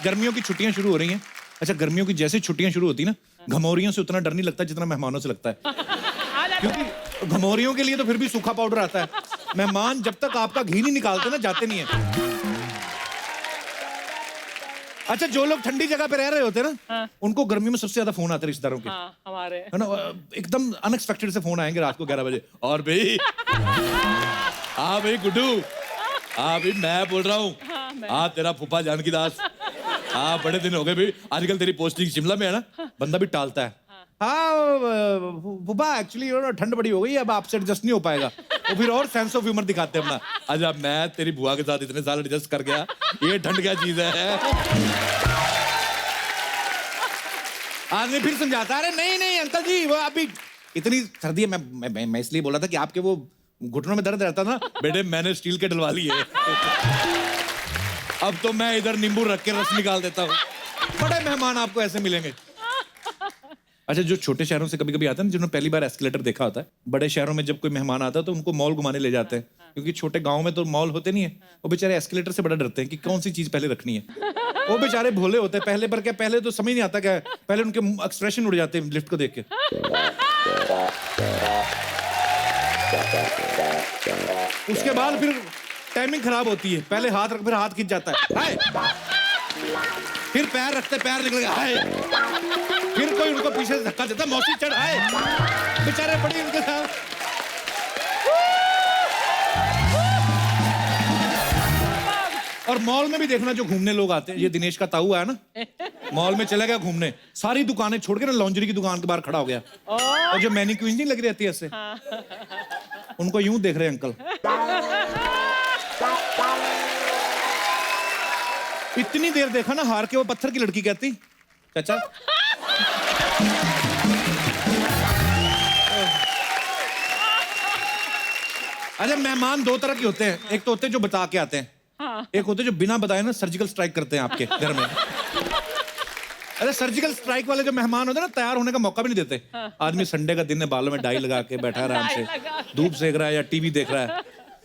गर्मियों की छुट्टियां शुरू हो रही हैं। अच्छा, गर्मियों की जैसे छुट्टियां शुरू होती ना, घमौरियों से उतना डर नहीं लगता जितना मेहमानों से लगता है। क्योंकि घमौरियों के लिए तो फिर भी सूखा पाउडर आता है। मेहमान जब तक आपका घी नहीं निकालते ना, जाते नहीं है। अच्छा, जो लोग ठंडी जगह पे रह रहे होते हैं ना, उनको गर्मी में सबसे ज्यादा फोन आते हैं रिश्तेदारों के। हमारे है ना, एकदम अनएक्सपेक्टेड से फोन आएंगे रात को 11 बजे। और भाई, हाँ भाई गुड्डू, हाँ भाई मैं बोल रहा हूँ, हाँ तेरा फूफा जानकी दास, हाँ बड़े दिन हो गए भाई, आजकल तेरी पोस्टिंग शिमला में है ना, बंदा भी टालता है। हाँ फूफा, एक्चुअली ठंड बड़ी हो गई है, अब आपसे एडजस्ट नहीं हो पाएगा। तो फिर और सेंस ऑफ ह्यूमर दिखाते हैं अपना। अच्छा, मैं तेरी बुआ के साथ इतने साल एडजस्ट कर गया, ये ठंड क्या चीज है। आदमी फिर समझाता है, अरे नहीं नहीं अंकल जी, वो अभी इतनी सर्दी है, मैं इसलिए बोला था कि आपके वो घुटनों में दर्द रहता ना, बेटे मैंने स्टील के डलवा लिए। अब तो मैं इधर नींबू रख के रस निकाल देता हूँ। बड़े मेहमान आपको ऐसे मिलेंगे। अच्छा, जो छोटे शहरों से कभी कभी आते हैं ना, जिन्होंने पहली बार एस्केलेटर देखा होता है, बड़े शहरों में जब कोई मेहमान आता है तो उनको मॉल घुमाने ले जाते हैं, क्योंकि छोटे गांव में तो मॉल होते नहीं है। वो बेचारे एस्केलेटर से बड़ा डरते हैं कि कौन सी चीज पहले रखनी है। वो बेचारे भोले होते हैं, पहले पर क्या, पहले तो समझ नहीं आता क्या है, पहले उनके एक्सप्रेशन उड़ जाते हैं लिफ्ट को देख के। उसके बाद फिर टाइमिंग खराब होती है, पहले हाथ रख, फिर हाथ खिंच जाता है, हाय। फिर पैर रखते, पैर निकल गया, हाय। फिर कोई उनको पीछे से धक्का देता, मौसी चढ़, हाय। बेचारे बड़ी उनके साथ। और मॉल में भी देखना, जो घूमने लोग आते हैं, ये दिनेश का ताऊ है ना, मॉल में चला गया घूमने, सारी दुकानें छोड़ के ना लॉन्ड्री की दुकान के बाहर खड़ा हो गया। और जो मैनिक्विन नहीं लगी रहती है ऐसे, उनको यूं देख रहे हैं अंकल। इतनी देर देखा ना, हार के वो पत्थर की लड़की कहती, चाचा अच्छा, मेहमान दो तरह के होते हैं, एक तो होते हैं जो बता के आते हैं, एक होते हैं जो बिना बताए ना सर्जिकल स्ट्राइक करते हैं आपके घर में। अरे सर्जिकल स्ट्राइक वाले जो मेहमान होते हैं ना, तैयार होने का मौका भी नहीं देते। आदमी संडे का दिन है, बालों में डाई लगा के बैठा है आराम से, धूप सेक रहा है या टीवी देख रहा है,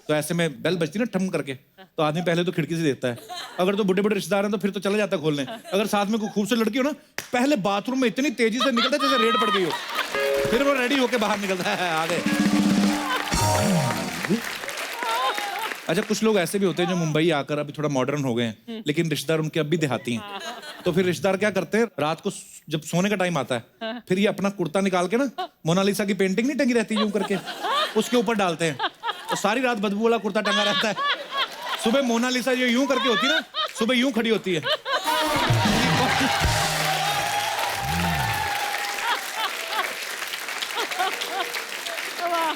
तो ऐसे में बेल बजती ना ठम करके, तो आदमी पहले तो खिड़की से देखता है। अगर तो बड़े बड़े रिश्तेदार हैं तो फिर तो चला जाता है खोलने। अगर साथ में कोई खूबसूरत लड़की हो ना, पहले बाथरूम में इतनी तेजी से निकलता है जैसे रेड पड़ गई हो, फिर वो रेडी होके बाहर निकलता है, आ गए। अच्छा, कुछ लोग ऐसे भी होते हैं जो मुंबई आकर अभी थोड़ा मॉडर्न हो गए हैं, लेकिन रिश्तेदार उनके अब भी देहाती हैं। तो फिर रिश्तेदार क्या करते हैं, रात को जब सोने का टाइम आता है, फिर ये अपना कुर्ता निकाल के ना, मोनालिसा की पेंटिंग नहीं टंगी रहती यूं करके, उसके ऊपर डालते हैं, तो सारी रात बदबू वाला कुर्ता टंगा रहता है। सुबह मोनालिसा जो यूं करके होती है ना, सुबह यूं खड़ी होती है।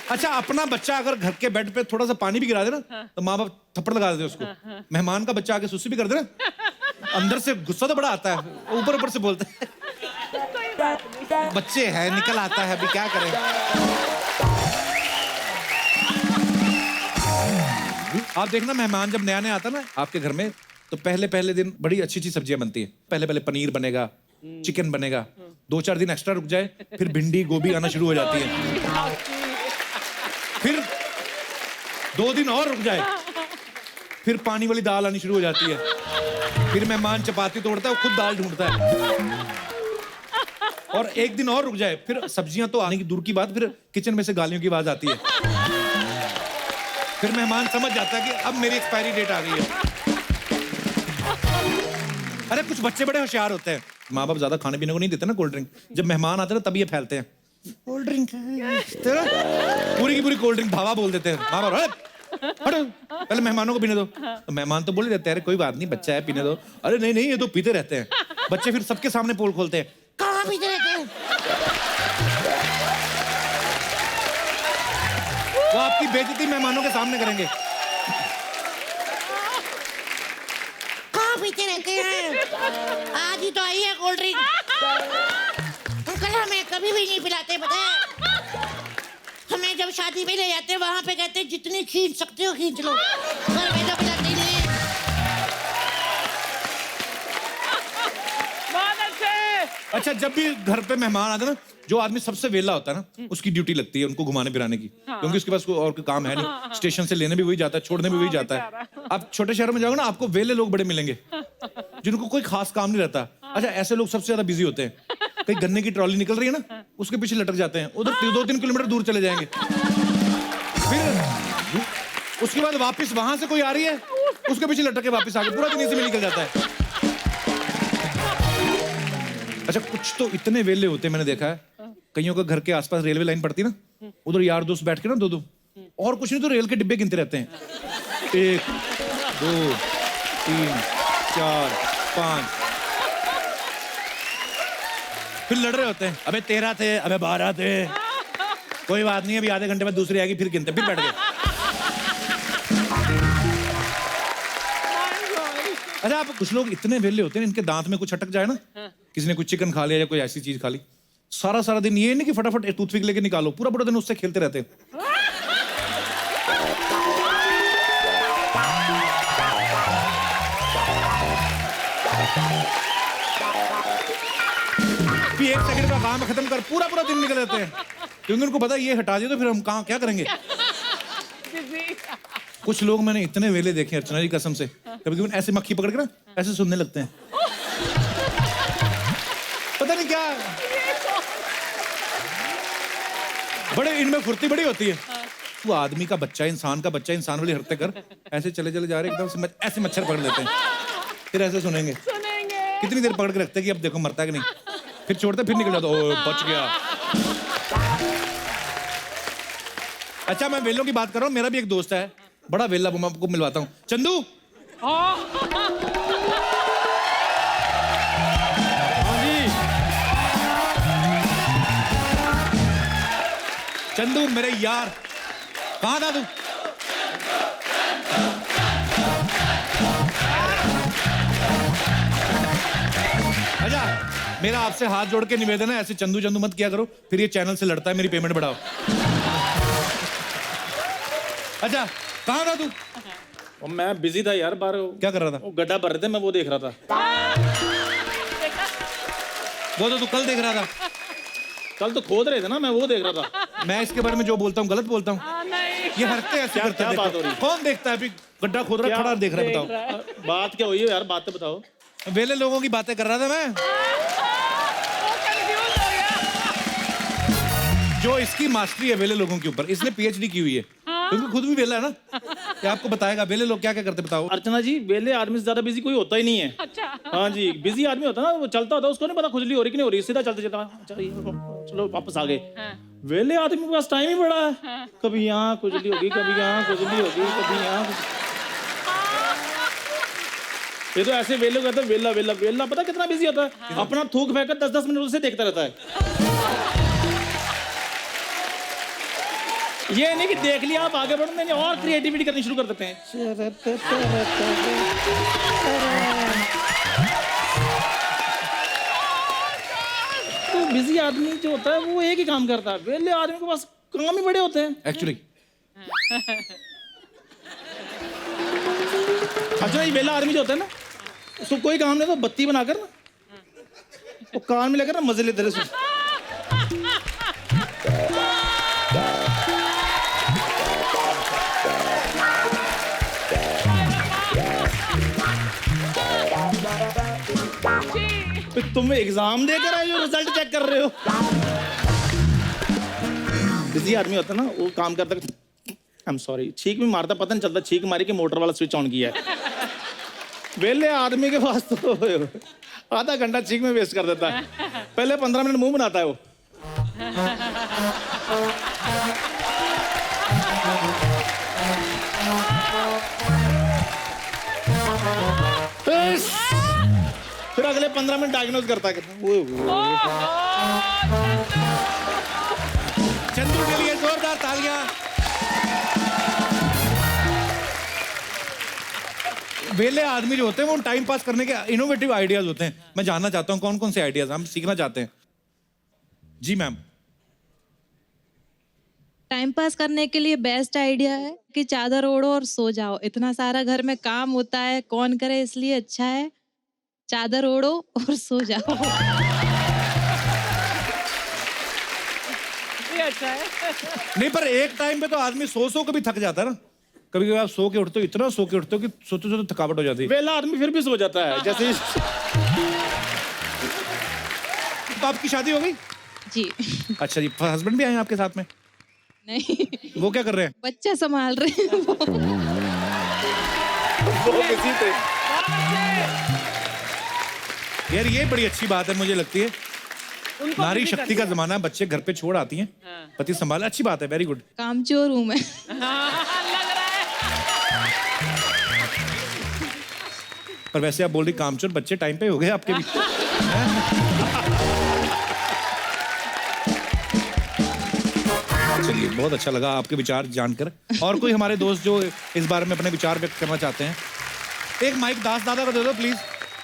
अच्छा, अपना बच्चा अगर घर के बेड पे थोड़ा सा पानी भी गिरा दे ना, तो माँ बाप थप्पड़ लगा देते उसको। मेहमान का बच्चा आके सुस्ती भी कर दे ना, अंदर से गुस्सा तो बड़ा आता है, ऊपर ऊपर से बोलते हैं बच्चे हैं, निकल आता है, अभी क्या करें। आप देखना, मेहमान जब नया नया आता ना आपके घर में, तो पहले पहले दिन बड़ी अच्छी अच्छी सब्जियां बनती है। पहले पहले पनीर बनेगा, चिकन बनेगा, 2-4 दिन एक्स्ट्रा रुक जाए, फिर भिंडी गोभी आना शुरू हो जाती है। फिर 2 दिन और रुक जाए, फिर पानी वाली दाल आनी शुरू हो जाती है। फिर मेहमान चपाती तोड़ता है, वो खुद दाल ढूंढता है। और 1 दिन और रुक जाए, फिर सब्जियां तो आने की दूर की बात, फिर किचन में से गालियों की आवाज आती है। फिर मेहमान समझ जाता है कि अब मेरी एक्सपायरी डेट आ गई है। अरे कुछ बच्चे बड़े होशियार होते हैं, माँ बाप ज्यादा खाने पीने को नहीं देते ना कोल्ड ड्रिंक, जब मेहमान आते हैं ना तब ये फैलते हैं, कोल्ड ड्रिंक पूरी की पूरी कोल्ड ड्रिंक भावा बोल देते हैं। माँ बाप हटो, पहले मेहमानों को पीने दो, तो मेहमान तो बोल देते हैं, अरे कोई बात नहीं, बच्चा है, पीने दो। अरे नहीं नहीं, ये तो पीते रहते हैं। बच्चे फिर सबके सामने पोल खोलते हैं, कहाँ पीते रहते हैं। वो आपकी बेइज्जती मेहमानों के सामने करेंगे। कहाँ पीते रहते हैं, आज ही तो आई है कोल्ड ड्रिंक। अंकल हमें कभी भी नहीं पिलाते, पता है। हमें जब शादी में ले जाते हैं, वहाँ पे कहते हैं जितनी खींच सकते हो खींच लो, घर में तो पिलाते ही नहीं। अच्छा, जब भी घर पे मेहमान आते हैं ना, जो आदमी सबसे वेला होता है ना, उसकी ड्यूटी लगती है उनको घुमाने फिराने की, क्योंकि उसके पास कोई और कोई काम है नहीं। स्टेशन से लेने भी वही जाता है, छोड़ने भी वही जाता है। आप छोटे शहरों में जाओगे ना, आपको वेले लोग बड़े मिलेंगे, जिनको कोई खास काम नहीं रहता। अच्छा, ऐसे लोग सबसे ज्यादा बिजी होते हैं। कहीं गन्ने की ट्रॉली निकल रही है ना, उसके पीछे लटक जाते हैं, उधर 2-3 किलोमीटर दूर चले जाएंगे। फिर उसके बाद वापस वहां से कोई आ रही है, उसके पीछे लटक के वापस आके पूरा दिन इसी में निकल जाता है। अच्छा, कुछ तो इतने वेले होते हैं, मैंने देखा है कईयों के घर के आसपास रेलवे लाइन पड़ती है ना, उधर यार दोस्त बैठ के ना दो और कुछ नहीं तो रेल के डिब्बे गिनते रहते हैं। 1 2 3 4 5, फिर लड़ रहे होते हैं, अबे 13 थे, अबे 12 थे, कोई बात नहीं, अभी आधे घंटे बाद दूसरी आएगी, फिर गिनते, फिर बैठ गए। अच्छा, आप कुछ लोग इतने वेले होते हैं, इनके दांत में कुछ अटक जाए ना, किसी ने कुछ चिकन खा लिया या कोई ऐसी चीज खा ली, सारा दिन ये नहीं कि फटाफट टूथपिक लेके निकालो, पूरा दिन उससे खेलते रहते हैं। भी 1 सेकंड का काम खत्म कर, पूरा दिन निकल जाते हैं, क्योंकि उनको पता है ये हटा दिया तो फिर हम कहाँ क्या करेंगे। कुछ लोग मैंने इतने वेले देखे अर्चना जी कसम से, कभी ऐसे मक्खी पकड़ के ना ऐसे सुनने लगते हैं, पता नहीं क्या, बड़े इनमें फुर्ती बड़ी होती है। तू आदमी का बच्चा, इंसान का बच्चा, इंसान वाली हरकतें कर, ऐसे चले जा रहे एकदम से ऐसे मच्छर पकड़ लेते हैं, फिर ऐसे सुनेंगे कितनी देर पकड़ के रखते हैं कि अब देखो मरता है कि नहीं, फिर छोड़ते फिर निकल जाता, ओ बच गया। अच्छा, मैं वेलों की बात कर रहा हूँ, मेरा भी एक दोस्त है बड़ा वेला, वो मैं आपको मिलवाता हूँ। चंदू, हाँ जी, चंदू मेरे यार, कहाँ था तू? अच्छा, मेरा आपसे हाथ जोड़ के निवेदन है, ऐसे चंदू चंदू मत किया करो, फिर ये चैनल से लड़ता है, मेरी पेमेंट बढ़ाओ। अच्छा, कहाँ था तू? और मैं बिजी था यार, बाहर क्या कर रहा था? वो गड्ढा भर रहे थे, मैं वो देख रहा था। वो तो तू कल देख रहा था। कल तो खोद रहे थे ना, मैं वो देख रहा था। मैं इसके बारे में जो बोलता हूँ गलत बोलता हूँ? ये हरकतें ऐसे करते हैं। क्या बात हो रही है? कौन देखता है? अभी गड्ढा खोद रहा, खड़ा देख रहा है, बताओ बात क्या हुई है यार, बात तो बताओ। वेले लोगों की बातें कर रहा था मैं। जो इसकी मास्टरी है वेले लोगों के ऊपर, इसने पीएचडी की हुई है, क्योंकि खुद भी वेला है ना, क्या आपको बताएगा वेले लोग क्या क्या करते बताओ। अर्चना जी, वेले आदमी से ज्यादा बिजी कोई होता ही नहीं है। अच्छा। हाँ जी, बिजी आदमी होता है ना, वो चलता होता है, उसको नहीं पता खुजली हो रही कि नहीं हो रही, सीधा चलते चलो वापस आ गए। वेले आदमी के पास टाइम ही बड़ा है, कभी यहाँ खुजली होगी, कभी यहाँ खुजली होगी, कभी यहाँ। ये तो ऐसे वेले कहते हैं, वेला वेला वेला, पता कितना बिजी होता है, अपना थूक फेंक कर 10-10 मिनट उसे देखता रहता है। ये नहीं कि देख लिया आप आगे बढ़ो, नहीं और क्रिएटिविटी करनी शुरू कर देते हैं। तो बिजी आदमी जो होता है वो एक ही काम करता है, वेले आदमी के पास काम ही बड़े होते हैं एक्चुअली। अच्छा, ये वेला आदमी जो होता है ना, उसको कोई काम नहीं, तो बत्ती बनाकर ना वो कान में लेकर ना मजे लेते रहे। तुम एग्जाम देकर आए हो, रिजल्ट चेक कर रहे हो। बिजी आदमी होता है ना, वो काम करता, आई एम सॉरी, छींक भी मारता, पता नहीं चलता छींक मारी कि मोटर वाला स्विच ऑन किया है। वेले आदमी के पास तो आधा घंटा छींक में वेस्ट कर देता है, पहले 15 मिनट मुंह बनाता है वो। फिर अगले 15 मिनट डायग्नोज करता है। चंदू के लिए जोरदार तालियां। वेले आदमी जो होते हैं वो टाइम पास करने के इनोवेटिव आइडियाज होते हैं। मैं जानना चाहता हूं कौन कौन से आइडियाज हम सीखना चाहते हैं। जी मैम। टाइम पास करने के लिए बेस्ट आइडिया है कि चादर ओढ़ो और सो जाओ। इतना सारा घर में काम होता है, कौन करे, इसलिए अच्छा है चादर ओढ़ो और सो जाओ। ये अच्छा है। नहीं, पर एक टाइम पे तो आदमी सो के भी थक जाता है ना। कभी कभी आप सो के उठते हो, इतना सो के उठते हो कि सोते सोते थकावट हो जाती है। वेला आदमी फिर भी सो जाता है जैसे तो आपकी शादी हो गई? जी अच्छा जी, हस्बैंड भी आए हैं आपके साथ में? नहीं, वो क्या कर रहे हैं? बच्चा संभाल रहे हैं वो। वो किसी थे। यार ये बड़ी अच्छी बात है, मुझे लगती है नारी शक्ति का जमाना है, बच्चे घर पे छोड़ आती हैं, पति संभाला, अच्छी बात है, वेरी गुड। कामचोर हूँ मैं। पर वैसे आप बोल रही कामचोर, बच्चे टाइम पे हो गए आपके भी। चलिए, बहुत अच्छा लगा आपके विचार जानकर। और कोई हमारे दोस्त जो इस बारे में अपने विचार व्यक्त करना चाहते हैं? एक माइक दास दादा को दे दो प्लीज।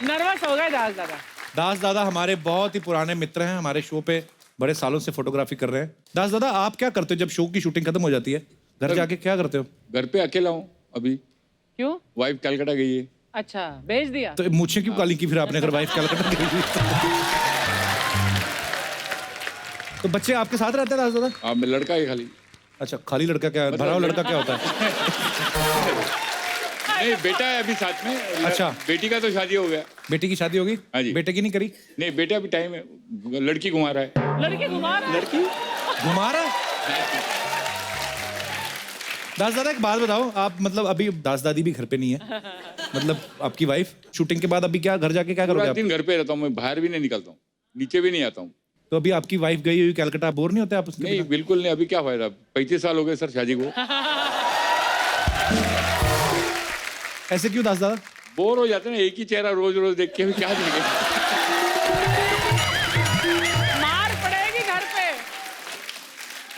नर्वस हो गए दास दादा। दास दादा हमारे बहुत ही पुराने मित्र हैं, हमारे शो पे बड़े सालों से फोटोग्राफी कर रहे हैं। दास दादा, आप क्या करते हो जब शो की शूटिंग खत्म हो जाती है? घर जाके क्या करते हो? घर पे अकेला हूँ अभी, क्यों? वाइफ कलकत्ता गई है। अच्छा, भेज दिया। तो मूछें क्यों काली की फिर आपने, अगर वाइफ कलकत्ता गई हुई तो बच्चे आपके साथ रहते हैं दास दादा? हाँ, मैं लड़का है खाली। अच्छा, खाली लड़का क्या है? भरा हुआ लड़का क्या होता है? नहीं, बेटा है अभी साथ में। अच्छा। बेटी का तो शादी हो गया। बेटी की शादी होगी? हाँ जी। बेटे की नहीं करी? नहीं, बेटा अभी टाइम है, लड़की घुमा रहा है। लड़की घुमा रहा है। लड़की घुमा रहा है? दास दादा एक बात बताओ, आप मतलब अभी दास दादी भी घर पे नहीं है, मतलब आपकी वाइफ शूटिंग के बाद अभी क्या घर जाके क्या करोगे पूरा आप? दिन घर पे रहता हूँ मैं, बाहर भी नहीं निकलता हूँ, नीचे भी नहीं आता हूँ। तो अभी आपकी वाइफ गई हुई कलकत्ता, बोर नहीं होते आप उसके नहीं, बिना? बिल्कुल नहीं। अभी क्या फायदा, 35 साल हो गए सर शादी को। ऐसे क्यों दास दादा? बोर हो जाते हैं ना, एक ही चेहरा रोज रोज देख के भी क्या देखें। मार पड़ेगी घर पे।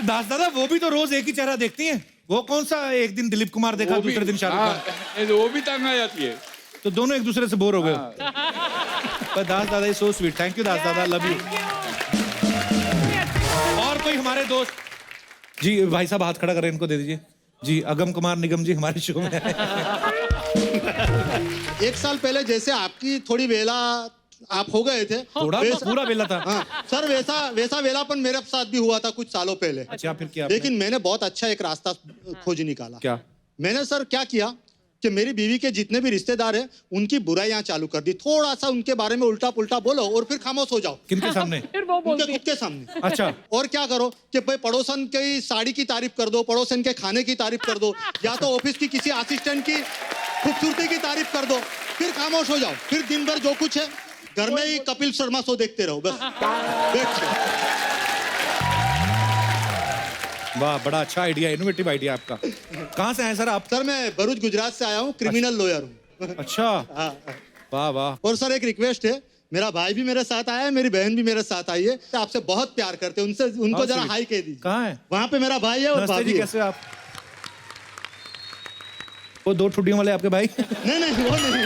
दास दादा वो भी तो रोज एक ही चेहरा देखती हैं, वो कौन सा एक दिन दिलीप कुमार देखा, वो भी- दूसरे दिन शाहरुख खान? हाँ, नहीं, वो भी तंग आ जाती है। तो दोनों एक दूसरे से बोर हो गए हो। पर Das Dada is so sweet, thank you Das Dada, love you. और कोई हमारे दोस्त? जी भाई साहब हाथ खड़ा करें, इनको दे दीजिए जी। अगम कुमार निगम जी हमारे शो में एक साल पहले जैसे आपकी थोड़ी वेला आप हो गए थे, थोड़ा वैसा- पूरा बेला था। हाँ सर, वैसा वेलापन मेरे साथ भी हुआ था कुछ सालों पहले। अच्छा, फिर क्या आपने? लेकिन मैंने बहुत अच्छा एक रास्ता खोज निकाला। क्या? मैंने सर क्या किया कि मेरी बीवी के जितने भी रिश्तेदार हैं उनकी बुराइयां चालू कर दी, थोड़ा सा उनके बारे में उल्टा पुल्टा बोलो और फिर खामोश हो जाओ किनके सामने? फिर वो उनके बोलती है। खुद के सामने। अच्छा, और क्या करो कि भाई पड़ोसन की साड़ी की तारीफ कर दो, पड़ोसन के खाने की तारीफ कर दो, या तो ऑफिस की किसी असिस्टेंट की खूबसूरती की तारीफ कर दो, फिर खामोश हो जाओ। फिर दिन भर जो कुछ है घर में ही कपिल शर्मा शो देखते रहो बस बैठ के। वाह, बड़ा अच्छा आइडिया, इनोवेटिव आइडिया आपका। कहाँ से आए सर आप? सर मैं भरूच गुजरात से आया हूँ, क्रिमिनल लॉयर हूँ। अच्छा, वाह वाह। और सर एक रिक्वेस्ट है, मेरा भाई भी मेरे साथ आया है, मेरी बहन भी मेरे साथ आई है, तो आपसे बहुत प्यार करते हैं, उनसे उनको हाँ, जरा सर। हाई कह दीजिए। कहाँ है? वहाँ पे मेरा भाई है और नमस्ते भाभी जी, है। कैसे हो आप? वो दो ठुड्डियों वाले आपके भाई? नहीं नहीं वो नहीं।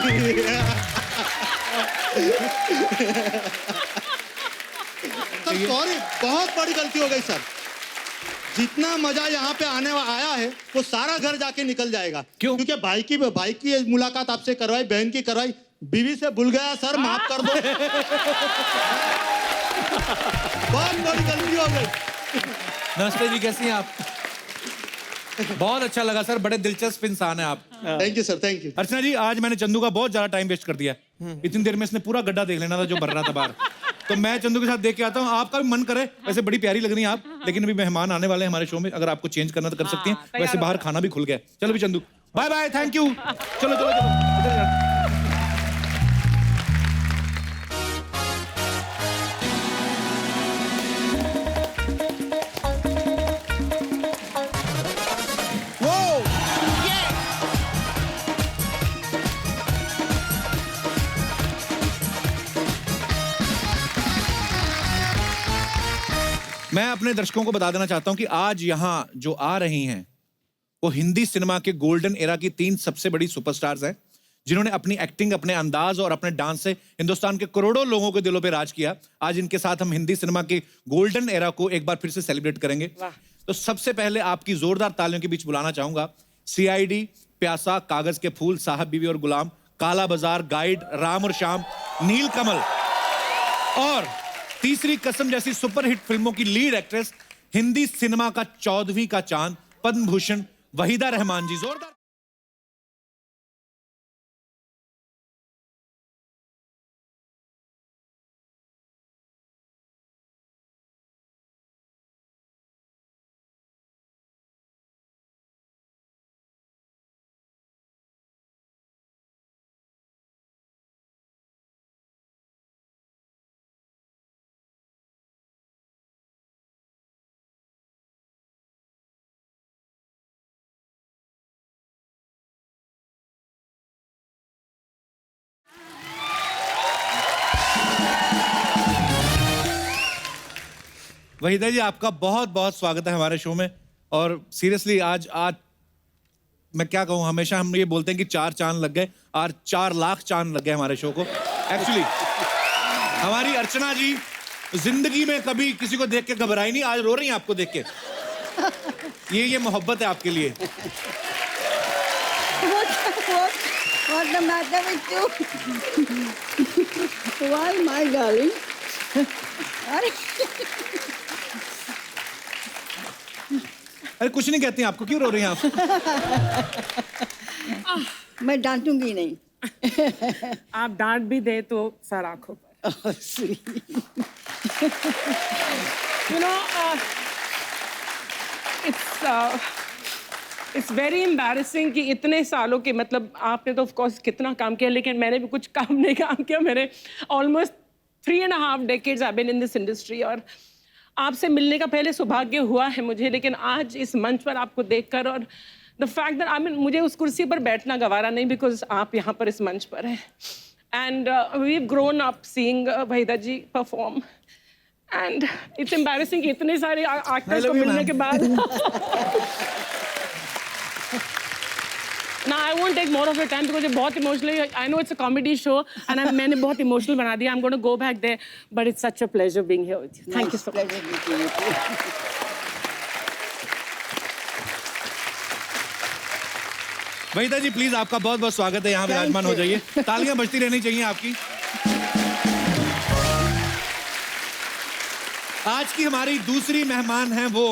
सॉरी, बहुत बड़ी गलती हो गई सर। जितना मजा यहाँ पे आया है वो सारा घर जाके निकल जाएगा। क्यों? क्योंकि भाई की मुलाकात आपसे करवाई, बहन की करवाई, बीवी से भूल गया सर, माफ कर दो। बहुत बड़ी गलती हो गई। नमस्ते जी, कैसी हैं आप? बहुत अच्छा लगा सर, बड़े दिलचस्प इंसान है आप। Thank you sir, thank you. Archana ji, आज मैंने चंदू का बहुत ज्यादा टाइम वेस्ट कर दिया। इतनी देर में इसने पूरा गड्ढा देख लेना था जो भर रहा था बाहर। तो मैं चंदू के साथ देख के आता हूँ, आपका भी मन करे। वैसे बड़ी प्यारी लग रही हैं आप, लेकिन अभी मेहमान आने वाले हैं हमारे शो में, अगर आपको चेंज करना तो कर सकती हैं। तैयार वैसे हो बाहर खाना भी खुल गया। चलो भी Chandu, bye bye, thank you. चलो चलो चलो, इधर इधर। मैं अपने दर्शकों को बता देना चाहता हूं कि आज यहां जो आ रही हैं वो हिंदी सिनेमा के गोल्डन एरा की 3 सबसे बड़ी सुपरस्टार्स हैं, जिन्होंने अपनी एक्टिंग, अपने अंदाज और अपने डांस से हिंदुस्तान के करोड़ों लोगों के दिलों पे राज किया। आज इनके साथ हम हिंदी सिनेमा के गोल्डन एरा को एक बार फिर से सेलिब्रेट करेंगे। तो सबसे पहले आपकी जोरदार तालियों के बीच बुलाना चाहूंगा CID, प्यासा, कागज के फूल, साहब बीवी और गुलाम, काला बाजार, गाइड, राम और श्याम, नील कमल और तीसरी कसम जैसी सुपरहिट फिल्मों की लीड एक्ट्रेस, हिंदी सिनेमा का 14वीं का चांद, पद्म भूषण वहीदा रहमान जी। जोरदार वहीदा जी आपका बहुत बहुत स्वागत है हमारे शो में। और सीरियसली आज आज मैं क्या कहूँ, हमेशा हम ये बोलते हैं कि 4 चांद लग गए, आज 4 लाख चांद लग गए हमारे शो को। एक्चुअली हमारी अर्चना जी जिंदगी में कभी किसी को देख के घबराई नहीं, आज रो रही हैं आपको देख के। ये मोहब्बत है आपके लिए। What's the matter with you? Why, my darling? अरे अरे कुछ नहीं कहती, आपको क्यों रो रही हैं आप? मैं डांटूंगी नहीं। आप डांट भी दे तो सर आंखों पर। Oh, sweet. You know, it's very embarrassing कि इतने सालों के, मतलब आपने तो ऑफ कोर्स कितना काम किया, लेकिन मैंने भी कुछ काम नहीं काम किया। मैंने almost 3.5 decades I've been in this industry, और आपसे मिलने का पहले सौभाग्य हुआ है मुझे, लेकिन आज इस मंच पर आपको देखकर और द फैक्ट दैट मुझे उस कुर्सी पर बैठना गवारा नहीं, बिकॉज आप यहाँ पर इस मंच पर हैं। And we grown up seeing Waheeda ji perform, and it's embarrassing कि इतने सारे एक्टर्स को मिलने के बाद Now I won't take more of your time because ये बहुत emotionally, I know it's a comedy show and मैंने बहुत emotional बना दिया. I'm going to go back there, but it's such a pleasure being here with you. Thank you so much. Pleasure meeting with you. Waheeda ji please आपका बहुत बहुत स्वागत है, यहाँ विराजमान हो जाइए। तालियां बजती रहनी चाहिए आपकी। आज की हमारी दूसरी मेहमान हैं वो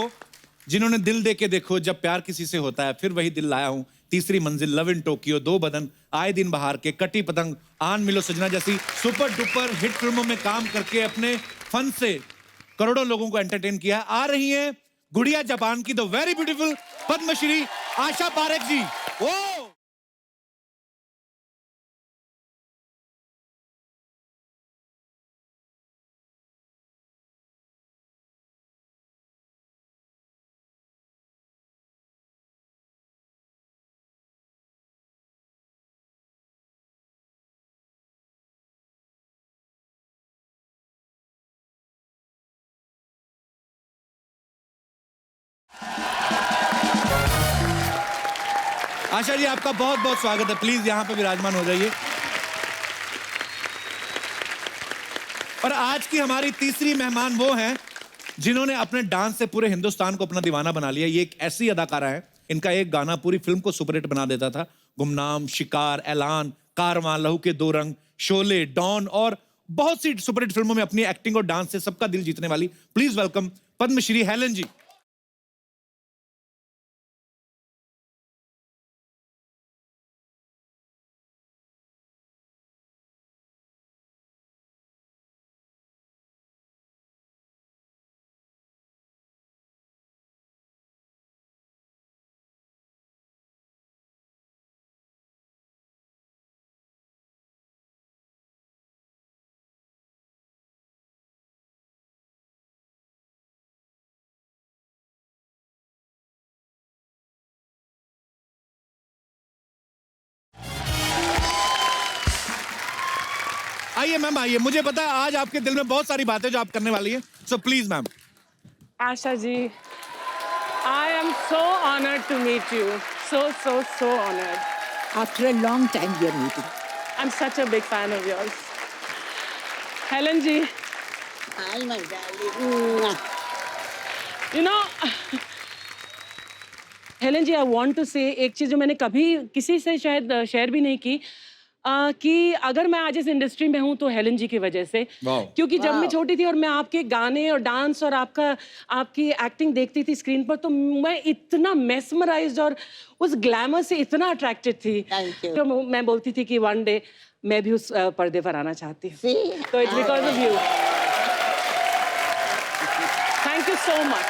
जिन्होंने दिल दे के देखो, जब प्यार किसी से होता है, फिर वही दिल लाया हूं, तीसरी मंजिल, लव इन टोक्यो, 2 बदन, आए दिन बहार के, कटी पतंग, आन मिलो सजना जैसी सुपर डुपर हिट फिल्मों में काम करके अपने फन से करोड़ों लोगों को एंटरटेन किया। आ रही हैं गुड़िया जापान की the very beautiful Padmashri Asha Parekh जी। ओ आशा जी आपका बहुत बहुत स्वागत है, प्लीज यहाँ पे विराजमान हो जाइए। और आज की हमारी तीसरी मेहमान वो हैं जिन्होंने अपने डांस से पूरे हिंदुस्तान को अपना दीवाना बना लिया। ये एक ऐसी अदाकारा है, इनका एक गाना पूरी फिल्म को सुपरहिट बना देता था। गुमनाम, शिकार, ऐलान, कारवां, लहू के 2 रंग, शोले, डॉन और बहुत सी सुपरहिट फिल्मों में अपनी एक्टिंग और डांस से सबका दिल जीतने वाली, प्लीज वेलकम पद्मश्री हेलन जी। आइए मैम, आइए। मुझे पता है आज आपके दिल में बहुत सारी बातें जो आप करने वाली हैं, so please ma'am. Asha ji, I am so honored to meet you. So honored. After a long time we are meeting. I'm such a big fan of yours. Helen ji, Hi, my darling. you know, Helen ji, I want to say एक चीज़ जो मैंने कभी किसी से शायद share भी नहीं की, कि अगर मैं आज इस इंडस्ट्री में हूँ तो हेलन जी की वजह से। क्योंकि जब मैं छोटी थी और मैं आपके गाने और डांस और आपकी एक्टिंग देखती थी स्क्रीन पर, तो मैं इतना मेस्मराइज्ड और उस ग्लैमर से इतना अट्रैक्टेड थी। Thank you. तो मैं बोलती थी कि वन डे मैं भी उस पर्दे पर आना चाहती हूँ। See? तो it's because of you. Thank you so much.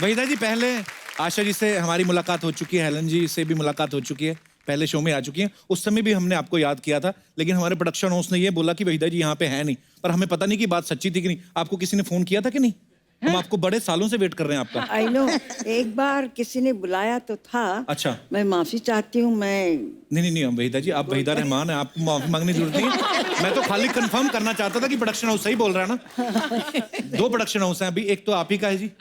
Waheeda ji, पहले आशा जी से हमारी मुलाकात हो चुकी है, हेलन जी से भी मुलाकात हो चुकी है, पहले शो में आ चुकी हैं। उस समय भी हमने आपको याद किया था, लेकिन हमारे प्रोडक्शन हाउस ने ये बोला कि वहीदा जी यहाँ पे है नहीं, पर हमें पता नहीं कि बात सच्ची थी कि नहीं। आपको किसी ने फोन किया था कि नहीं? हम आपको बड़े सालों से वेट कर रहे हैं आपका। आई नो, एक बार किसी ने बुलाया तो था। अच्छा। मैं माफी चाहती हूँ। मैं नहीं, वहीदा जी, आप वहीदा रहमान है, आपको माफी मांगने की जरूरत नहीं है। मैं तो खाली कंफर्म करना चाहता था कि प्रोडक्शन हाउस सही बोल रहा है ना। 2 प्रोडक्शन हाउस हैं अभी, एक तो आप ही का है जी।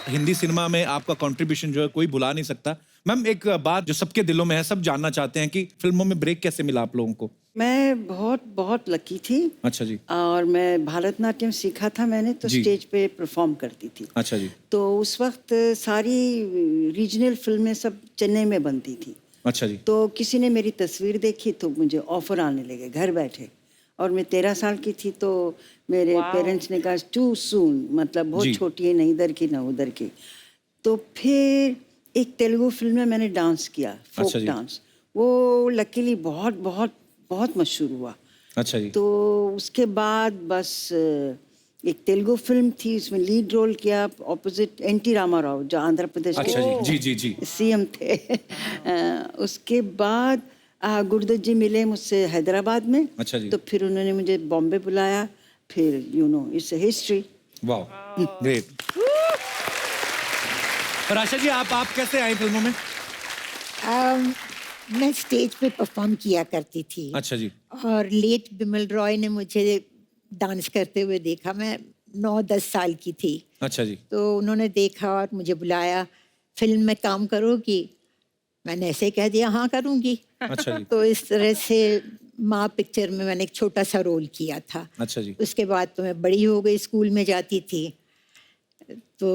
हिंदी सिनेमा में आपका कंट्रीब्यूशन जो है कोई भुला नहीं सकता। मैम, एक बात जो सबके दिलों में है, सब जानना चाहते हैं कि फिल्मों में ब्रेक कैसे मिला आप लोगों को? मैं बहुत लकी थी। अच्छा जी। और मैं भारतनाट्यम सीखा था मैंने, तो जी। स्टेज पे परफॉर्म करती थी। अच्छा जी। तो उस वक्त सारी रीजनल फिल्में सब चेन्नई में बनती थी। अच्छा जी। तो किसी ने मेरी तस्वीर देखी तो मुझे ऑफर आने लगे घर बैठे। और मैं 13 साल की थी, तो मेरे पेरेंट्स ने कहा टू सून, मतलब बहुत जी। छोटी है, न इधर की न उधर की। तो फिर एक तेलुगु फिल्म में मैंने डांस किया, फोक अच्छा जी। डांस। वो लकीली बहुत मशहूर हुआ। अच्छा जी। तो उसके बाद बस एक तेलुगु फिल्म थी, उसमें लीड रोल किया ऑपोजिट एनटी रामाराव, जो आंध्र प्रदेश अच्छा जी। जी जी। सीएम थे। उसके बाद गुरुदत्त जी मिले मुझसे हैदराबाद में। अच्छा जी। तो फिर उन्होंने मुझे बॉम्बे बुलाया। फिर इट्स अ हिस्ट्री। वाह, ग्रेट। और आशा जी, आप कैसे आए फिल्मों में? मैं स्टेज पे परफॉर्म किया करती थी। अच्छा जी। और लेट बिमल रॉय ने मुझे डांस करते हुए देखा। मैं 9-10 साल की थी। अच्छा जी। तो उन्होंने देखा और मुझे बुलाया, फिल्म में काम करोगी? मैंने ऐसे कह दिया हाँ करूँगी। अच्छा जी। तो इस तरह से माँ पिक्चर में मैंने एक छोटा सा रोल किया था। अच्छा जी। उसके बाद तो मैं बड़ी हो गई, स्कूल में जाती थी। तो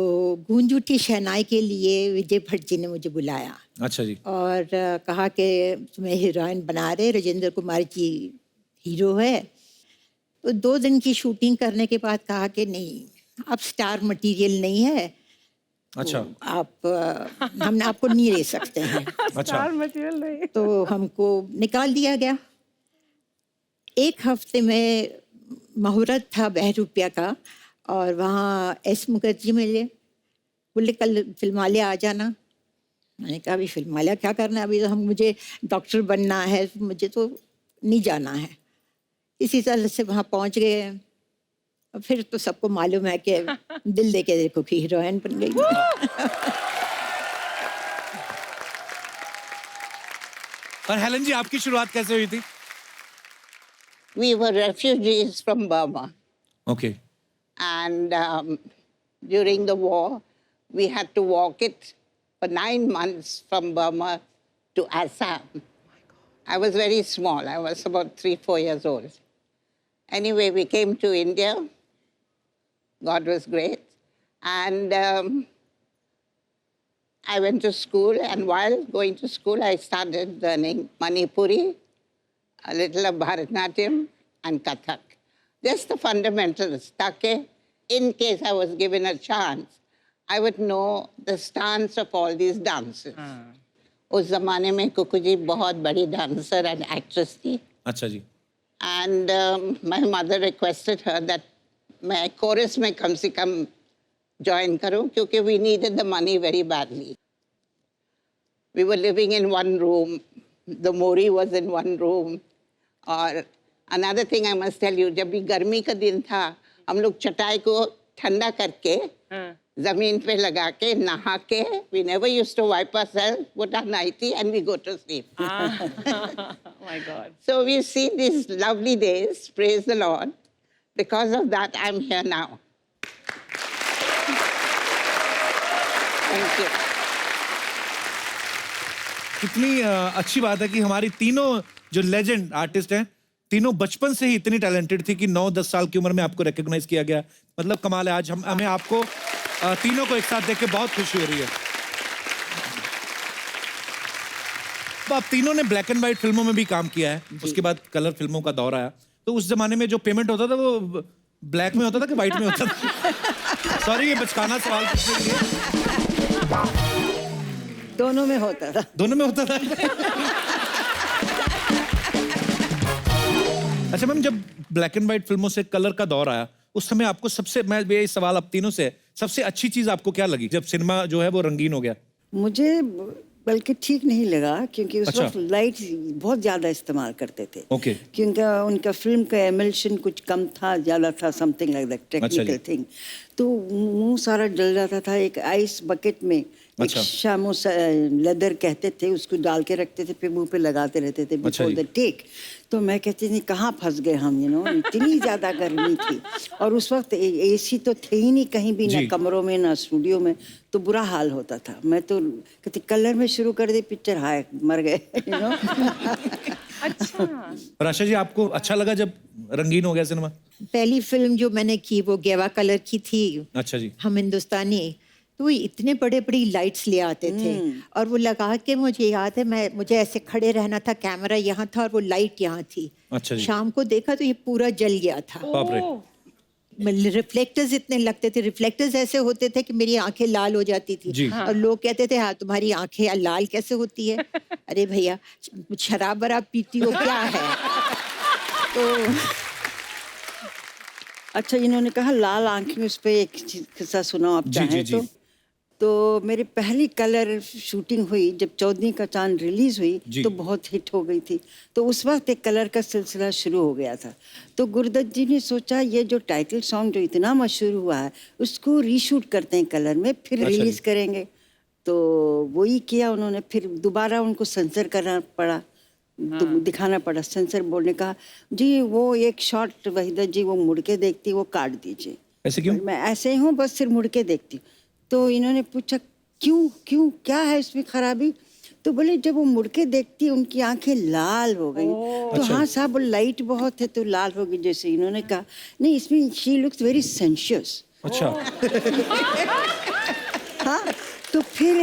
गूंज उठी शहनाई के लिए विजय भट्ट जी ने मुझे बुलाया अच्छा जी। और कहा कि तुम्हें हीरोइन बना रहे, राजेंद्र कुमार जी हीरो है। तो 2 दिन की शूटिंग करने के बाद कहा कि नहीं, आप स्टार मटेरियल नहीं है, अच्छा। हम आपको नहीं ले सकते हैं। अच्छा। स्टार मटेरियल नहीं। तो हमको निकाल दिया गया। 1 हफ्ते में मुहूर्त था बहरूपिया का, और वहाँ एस मुखर्जी मिले, बोले कल फिल्मालय आ जाना। मैंने कहा अभी फिल्मालय क्या करना है, अभी तो मुझे डॉक्टर बनना है, मुझे तो नहीं जाना है। इसी तरह से वहाँ पहुँच गए। और फिर तो सबको मालूम है कि दिल दे के देखो कि हीरोइन बन गई। और हेलन जी, आपकी शुरुआत कैसे हुई थी? We were refugees from Burma. Okay. And during the war, we had to walk it for 9 months from Burma to Assam. I was very small. I was about 3-4 years old. Anyway, we came to India. God was great. And I went to school. And while going to school, I started learning Manipuri, a little of Bharatanatyam, and Kathak. Just the fundamentals, ताकि in case I was given a chance, I would know the stance of all these dances. उस ज़माने में कुकू जी बहुत बड़ी dancer and actress थी. अच्छा जी। And my mother requested her that मैं chorus में कम से कम join करूं, क्योंकि we needed the money very badly. We were living in one room. The Mori was in one room. और another thing I must tell you, जब भी गर्मी का दिन था, हम लोग चटाई को ठंडा करके जमीन पे लगा के नहा के, we never used to wipe ourselves, put our nightie and we go to sleep. Oh my God. So we've seen these lovely days, praise the Lord. Because of that, I'm here now. Thank you. कितनी अच्छी बात है कि हमारी तीनों जो legend artist हैं, तीनों बचपन से ही इतनी टैलेंटेड थी कि 9-10 साल की उम्र में आपको रिकॉग्नाइज किया गया। मतलब कमाल है। आज हमें आपको तीनों को एक साथ देख के बहुत खुशी हो रही है। तो आप तीनों ने ब्लैक एंड व्हाइट फिल्मों में भी काम किया है, उसके बाद कलर फिल्मों का दौर आया। तो उस जमाने में जो पेमेंट होता था वो ब्लैक में होता था कि व्हाइट में होता था? सॉरी, ये बचकाना सवाल पूछने के लिए। दोनों में होता था। दोनों में होता था। अच्छा मैम, जब ब्लैक एंड व्हाइट फिल्मों से कलर का दौर आया, उस समय आपको सबसे, मैं ये सवाल आप तीनों से, सबसे अच्छी चीज आपको क्या लगी जब सिनेमा जो है वो रंगीन हो गया? मुझे बल्कि ठीक नहीं लगा, क्योंकि उस अच्छा। वक्त लाइट बहुत ज़्यादा इस्तेमाल करते थे। ओके। क्योंकि उनका फिल्म का एमल्शन कुछ कम था, ज़्यादा था, something like that, technical thing. तो मुंह सारा जल जाता था। एक आइस बकेट में एक अच्छा। शामो लेदर कहते थे, उसको डाल के रखते थे, फिर मुंह पे लगाते रहते थे अच्छा बिफोर जी। The take. तो मैं कहती थी कहाँ फंस गए हम, इतनी ज़्यादा गर्मी थी। और उस वक्त एसी तो थे ही नहीं कहीं भी, ना जी। कमरों में ना स्टूडियो में, तो बुरा हाल होता था। मैं तो कहती कलर में शुरू कर दी पिक्चर, हाय मर गए। अच्छा। और आशा जी, आपको अच्छा लगा जब रंगीन हो गया सिनेमा? पहली फिल्म जो मैंने की वो गेवा कलर की थी, अच्छा जी। हम हिंदुस्तानी। तो वो इतने बड़े बड़ी लाइट्स ले आते थे और वो लगा के, मुझे याद है मुझे ऐसे खड़े रहना था, कैमरा यहाँ था और वो लाइट यहाँ थी। अच्छा जी। शाम को देखा तो ये पूरा जल गया था। बाप रे। रिफ्लेक्टर्स इतने लगते थे, रिफ्लेक्टर्स ऐसे होते थे कि मेरी आंखें लाल हो जाती थी। जी। और लोग कहते थे हाँ तुम्हारी आंखें लाल कैसे होती है? अरे भैया शराब वराब पीती हो क्या है? तो अच्छा, इन्होंने कहा लाल आंखें, उस पर एक किस्सा सुनाओ आप जी, चाहें जी, जी। तो मेरी पहली कलर शूटिंग हुई जब 14 का चांद रिलीज हुई, जी। तो बहुत हिट हो गई थी। तो उस वक्त एक कलर का सिलसिला शुरू हो गया था। तो गुरुदत्त जी ने सोचा ये जो टाइटल सॉन्ग जो इतना मशहूर हुआ है उसको रीशूट करते हैं कलर में, फिर अच्छा रिलीज जी। करेंगे। तो वही किया उन्होंने। फिर दोबारा उनको सेंसर करना पड़ा, दिखाना पड़ा। सेंसर बोर्ड ने कहा जी वो एक शॉट वहीदा जी वो मुड़ के देखती, वो काट दीजिए। ऐसे क्यों? मैं ऐसे ही हूँ, बस सिर्फ मुड़ के देखती हूँ। तो इन्होंने पूछा क्यों क्यों क्या है इसमें खराबी? तो बोले जब वो मुड़ के देखती उनकी आंखें लाल हो गई। तो अच्छा। हाँ साहब लाइट बहुत है तो लाल होगी। जैसे इन्होंने कहा नहीं, इसमें शी लुक्स वेरी सेंशियस। अच्छा। हाँ, तो फिर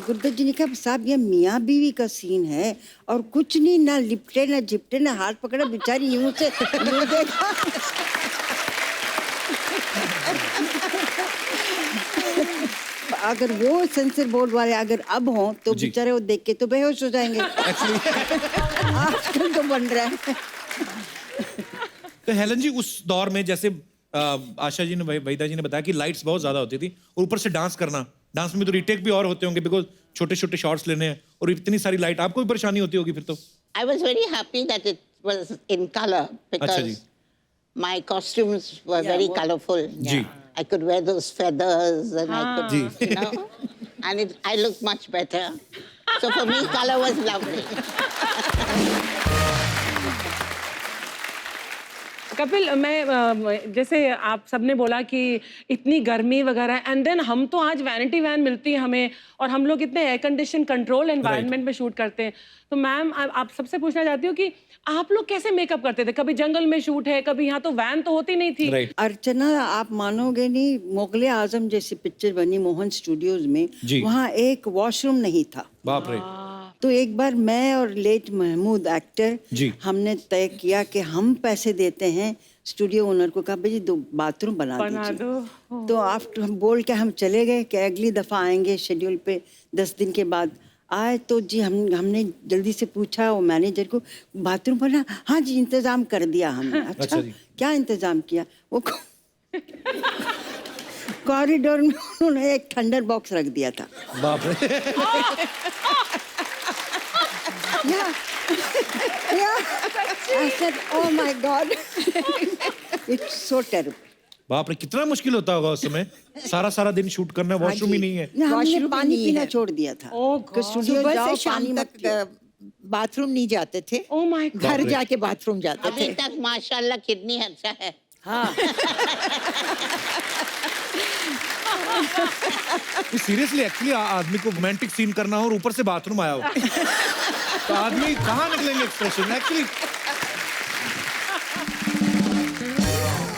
गुरुदत्त जी ने कहा साहब ये मियाँ बीवी का सीन है और कुछ नहीं, ना लिपटे ना झिपटे ना हाथ पकड़ा, बेचारी यूं से यूं देखा। अगर वो सेंसर बोर्ड वाले अगर अब हों तो जी। बेचारे वो देख के तो बेहोश हो जाएंगे। आजकल तो बन रहा है। तो हेलन जी, उस दौर में जैसे आशा जी ने वहीदा जी ने बताया कि लाइट्स बहुत ज्यादा होती थी और ऊपर से डांस करना, डांस में तो रीटेक भी और होते होंगे बिकॉज छोटे छोटे शॉट्स लेने हैं और इतनी सारी लाइट, आपको भी परेशानी होती होगी फिर तो? I was very happy that it was in color ji. because my costumes were very colorful. Ji. I could wear those feathers and I could, ji. you know, and I looked much better. So for me, color was lovely. Kapil, मैं जैसे आप सबने बोला कि इतनी गर्मी वगैरह, and then हम तो आज वैनिटी वैन मिलती है हमें और हम लोग इतने एयर कंडीशन कंट्रोल एनवायरनमेंट में शूट करते हैं। तो मैम आप सबसे पूछना चाहती हूँ कि आप लोग कैसे मेकअप करते थे? कभी जंगल में शूट है, कभी यहाँ तो वैन तो होती नहीं थी। राइट। अर्चना आप मानोगे नहीं, मुगले आजम जैसी पिक्चर बनी मोहन स्टूडियोज में, जी। वहाँ एक वॉशरूम नहीं था। बाप रे। तो एक बार मैं और लेट महमूद एक्टर जी। हमने तय किया कि हम पैसे देते हैं। स्टूडियो ओनर को कहा भाई 2 बाथरूम बना बना दीजिए। दो। तो आफ्टर हम बोल के हम चले गए कि अगली दफ़ा आएंगे शेड्यूल पे। 10 दिन के बाद आए तो जी हमने जल्दी से पूछा वो मैनेजर को बाथरूम बना? हाँ जी इंतज़ाम कर दिया हमने। अच्छा जी। क्या इंतज़ाम किया? वो कॉरिडोर में उन्होंने एक थंडर बॉक्स रख दिया था। बाप रे। I said, oh my God, it's so terrible. बाप रे, कितना मुश्किल होता होगा उस समय, सारा दिन शूट करना, वॉशरूम ही नहीं है। ना, हमने वॉशरूम पानी नहीं पीना है। छोड़ दिया था। Oh कि स्टूडियो सुबह जाओ, से पानी शाम मत पियो। तक बाथरूम नहीं जाते थे। Oh my God. घर जाके बाथरूम जाते अभी थे। तक माशाल्लाह कितनी अच्छा है। हाँ। सीरियसली एक्चुअली आदमी को रोमांटिक सीन करना हो और ऊपर से बाथरूम आया हो तो आदमी कहाँ निकलेंगे एक्सप्रेशन एक्चुअली।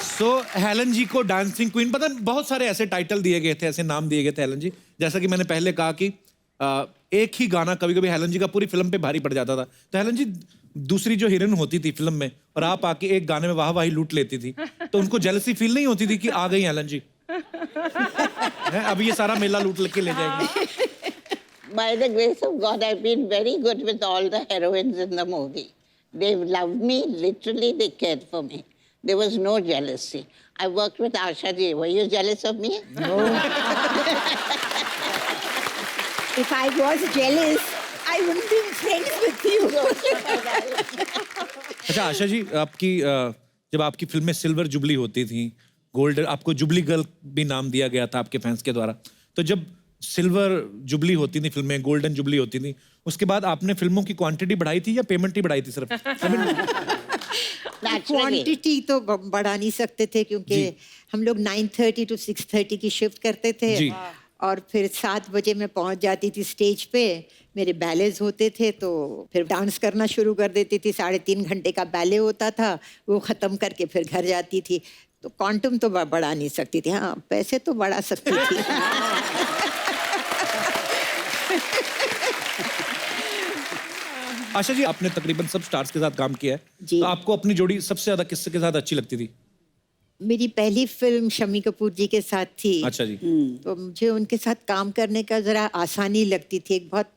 सो हेलन जी को डांसिंग क्वीन, पता है बहुत सारे ऐसे टाइटल दिए गए थे, ऐसे नाम दिए गए थे हेलन जी। जैसा कि मैंने पहले कहा कि एक ही गाना कभी कभी हेलन जी का पूरी फिल्म पे भारी पड़ जाता था। तो हेलन जी दूसरी जो हीरोइन होती थी फिल्म में और आप आके एक गाने में वाह लूट लेती थी, तो उनको जेलसी फील नहीं होती थी कि आ गई हेलन जी, अब ये सारा मेला लूट के ले जाएंगे? By the grace of God, I've been very good with all the heroines in the movie. They've loved me, literally they cared for me. There was no jealousy. I worked with Asha ji. Were you jealous of me? No. If I was jealous, I wouldn't be friends with you. अच्छा आशा जी, आपकी जब आपकी फिल्में silver jubilee होती थी, gold, आपको jubilee girl भी नाम दिया गया था आपके फैंस के द्वारा, तो जब सिल्वर जुबली होती थी फिल्में, गोल्डन जुबली होती थी, उसके बाद आपने फिल्मों की क्वांटिटी बढ़ाई थी या पेमेंट ही बढ़ाई थी सिर्फ? क्वांटिटी तो बढ़ा नहीं सकते थे क्योंकि हम लोग 9:30 to 6:30 की शिफ्ट करते थे जी। और फिर 7 बजे मैं पहुंच जाती थी स्टेज पे, मेरे बैलेज होते थे तो फिर डांस करना शुरू कर देती थी। 3.5 घंटे का बैले होता था, वो ख़त्म करके फिर घर जाती थी। तो क्वांटम तो बढ़ा नहीं सकती थी, हाँ पैसे तो बढ़ा सकती थी। आशा जी, आपने तकरीबन सब स्टार्स के साथ काम किया है, जी। तो आपको अपनी जोड़ी सबसे ज्यादा किसके के साथ अच्छी लगती थी? मेरी पहली फिल्म शम्मी कपूर जी के साथ थी। अच्छा जी। तो मुझे उनके साथ काम करने का ज़रा आसानी लगती थी। एक बहुत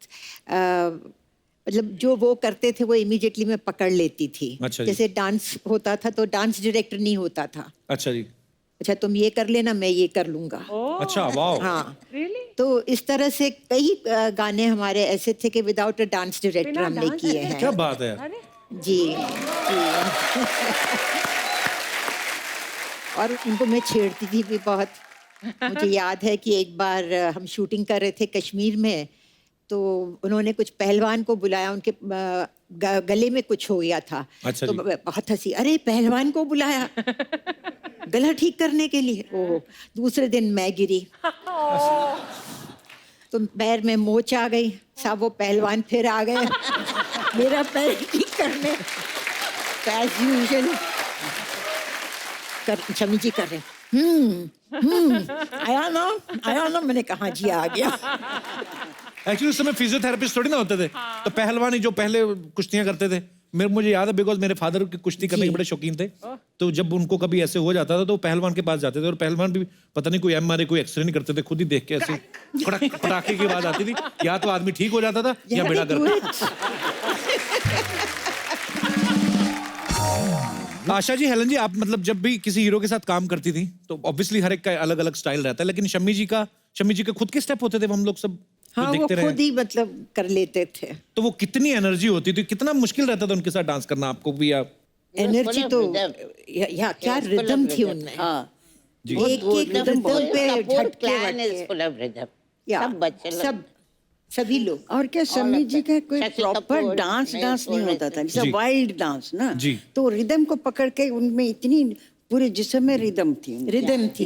मतलब जो वो करते थे वो इमीडिएटली मैं पकड़ लेती थी। अच्छा जी। जैसे डांस होता था तो डांस डायरेक्टर नहीं होता था। अच्छा जी। अच्छा तुम ये कर लेना, मैं ये कर लूंगा। अच्छा, वाह। हाँ Really? तो इस तरह से कई गाने हमारे ऐसे थे कि विदाउट अ डांस डायरेक्टर बिना हमने dance किए हैं। क्या बात है। अरे जी जी। और उनको मैं छेड़ती थी भी बहुत। मुझे याद है कि एक बार हम शूटिंग कर रहे थे कश्मीर में, तो उन्होंने कुछ पहलवान को बुलाया, उनके गले में कुछ हो गया था। अच्छा तो जी। बहुत हंसी, अरे पहलवान को बुलाया गला ठीक करने के लिए। ओह, दूसरे दिन मैं गिरी तो पैर में मोच आ गई। सब वो पहलवान फिर आ गए मेरा पैर ठीक करने। एज यूजुअल शमी जी कर रहे आया ना, मैंने कहा जी आ गया। एक्चुअली उस समय फिजियोथेरेपिस्ट थोड़ी ना होते थे, तो पहलवान ही जो पहले कुश्तियां करते थे। मुझे याद है बिकॉज मेरे फादर की कुश्ती करने के बड़े शौकीन थे, तो जब उनको कभी ऐसे हो जाता था तो पहलवान के पास जाते थे, और पहलवान भी पता नहीं कोई MRI कोई एक्सरे नहीं करते थे, खुद ही देख के ऐसे कड़क पटाखे की आवाज आती थी, या तो आदमी ठीक हो जाता था या बेड़ा गर्क। आशा जी, हेलन जी, आप मतलब जब भी किसी हीरो के साथ काम करती थी तो ऑब्वियसली हर एक का अलग अलग स्टाइल रहता है, लेकिन शम्मी जी के खुद के स्टेप होते थे, वो हम लोग सब हाँ वो देखते रहे। खुद ही मतलब कर लेते थे। तो वो कितनी एनर्जी होती थी, कितना मुश्किल रहता था उनके साथ डांस करना आपको भी? आप एनर्जी तो या क्या रिदम थी उनमें। एक एक रिदम पे झटके वटके। सभी लोग। और क्या शम्मी जी का कोई प्रॉपर डांस नहीं होता था, जैसे वाइल्ड डांस ना, तो रिदम को पकड़ के उनमें इतनी पूरे जिस्म में रिदम थी। रिदम थी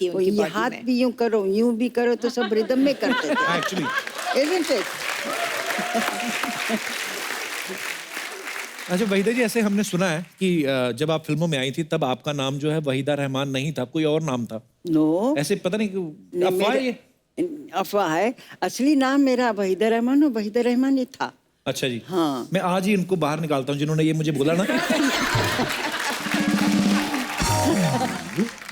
वो उनकी ये बॉडी हाथ में। भी यूं करो यूं भी करो तो सब रिदम में करते थे। Actually Isn't it? अच्छा वहीदा जी, ऐसे हमने सुना है कि जब आप फिल्मों में आई थी तब आपका नाम जो है वहीदा रहमान नहीं था, कोई और नाम था। नो, ऐसे पता नहीं क्यों अफवाह है ये? अफवाह है। असली नाम मेरा वहीदा रहमान और वहीदा रहमान ही था। अच्छा जी। हाँ। मैं आज ही इनको बाहर निकालता हूँ जिन्होंने ये मुझे बोला ना।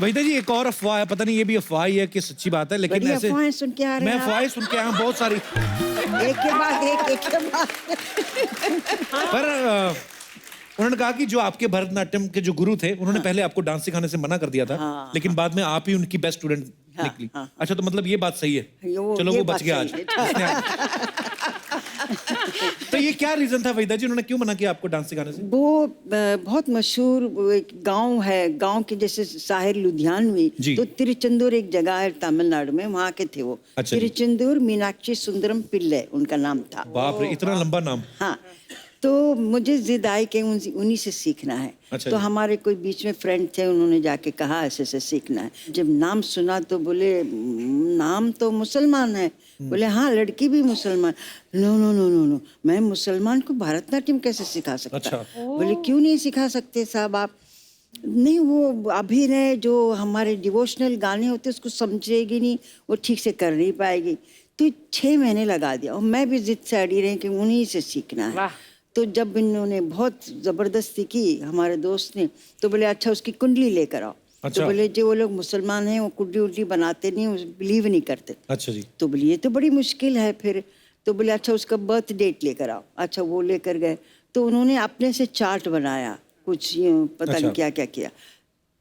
वहीदा जी, एक और अफवाह है, पता नहीं ये भी अफवाह ही है कि सच्ची बात है, लेकिन बड़ी ऐसे अफवाहें सुन के आ रहे मैं हैं आप। अफवाहें सुन के आया हूं बहुत सारी। एक के बाद एक के बाद। पर उन्होंने कहा कि जो आपके भरतनाट्यम के जो गुरु थे उन्होंने पहले आपको डांस सिखाने से मना कर दिया था, लेकिन बाद में आप ही उनकी बेस्ट स्टूडेंट निकली। अच्छा, तो मतलब ये बात सही है। चलो ये वो बात बच गया आज। सही है। इसने तो ये क्या रीजन था वहीदा जी, उन्होंने क्यों मना किया आपको डांस सिखाने से? वो बहुत मशहूर वो एक गांव है, गांव के जैसे साहिर लुधियानवी, जी। तो तिरुचंदूर एक जगह है तमिलनाडु में, वहाँ के थे वो। अच्छा जी। तिरुचंदूर मीनाक्षी सुंदरम पिल्ले उनका नाम था। बाप रे, इतना लंबा नाम। हाँ, तो मुझे जिद आई कि उन्हीं से सीखना है। अच्छा तो जी। हमारे कोई बीच में फ्रेंड थे, उन्होंने जाके कहा ऐसे ऐसे सीखना है। जब नाम सुना तो बोले नाम तो मुसलमान है। बोले हाँ, लड़की भी मुसलमान। No no no no no, मैं मुसलमान को भरतनाट्यम कैसे सिखा सकता? अच्छा। बोले क्यों नहीं सिखा सकते साहब आप? नहीं, वो अभिनय जो हमारे डिवोशनल गाने होते उसको समझेगी नहीं, वो ठीक से कर नहीं पाएगी। तो 6 महीने लगा दिया, और मैं भी जिद से अड़ी रही कि उन्हीं से सीखना है। तो जब इन्होंने बहुत जबरदस्ती की हमारे दोस्त ने, तो बोले अच्छा उसकी कुंडली लेकर आओ। अच्छा। तो बोले जो वो लोग मुसलमान हैं वो कुंडली उंडली बनाते नहीं, बिलीव नहीं करते। अच्छा जी। तो बोले ये तो बड़ी मुश्किल है फिर। तो बोले अच्छा उसका बर्थ डेट लेकर आओ। अच्छा वो लेकर गए, तो उन्होंने अपने से चार्ट बनाया, कुछ पता अच्छा। नहीं क्या क्या किया।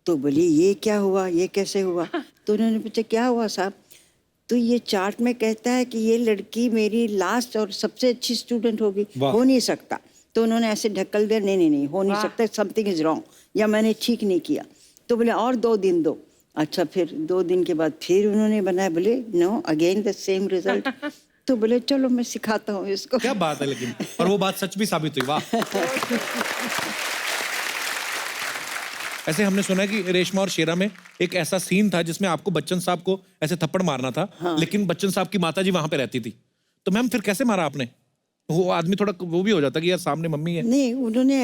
तो बोली ये क्या हुआ, ये कैसे हुआ? तो उन्होंने पूछा क्या हुआ साहब? तो ये चार्ट में कहता है कि ये लड़की मेरी लास्ट और सबसे अच्छी स्टूडेंट होगी, वाह। हो नहीं सकता। तो उन्होंने ऐसे ढक्कल दिया, नहीं नहीं नहीं हो नहीं सकता, समथिंग इज रॉन्ग, या मैंने ठीक नहीं किया। तो बोले और 2 दिन दो। अच्छा, फिर 2 दिन के बाद फिर उन्होंने बनाया, बोले no again the same result. तो बोले चलो मैं सिखाता हूँ इसको। क्या बात है, लेकिन और वो बात सच भी साबित हुई। वाह। ऐसे हमने सुना है कि रेशमा और शेरा में एक ऐसा सीन था जिसमें आपको बच्चन साहब को ऐसे थप्पड़ मारना था, लेकिन बच्चन साहब की माता जी वहां पे रहती थी। तो मैम फिर कैसे मारा आपने? वो आदमी थोड़ा वो भी हो जाता कि यार सामने मम्मी है। नहीं, उन्होंने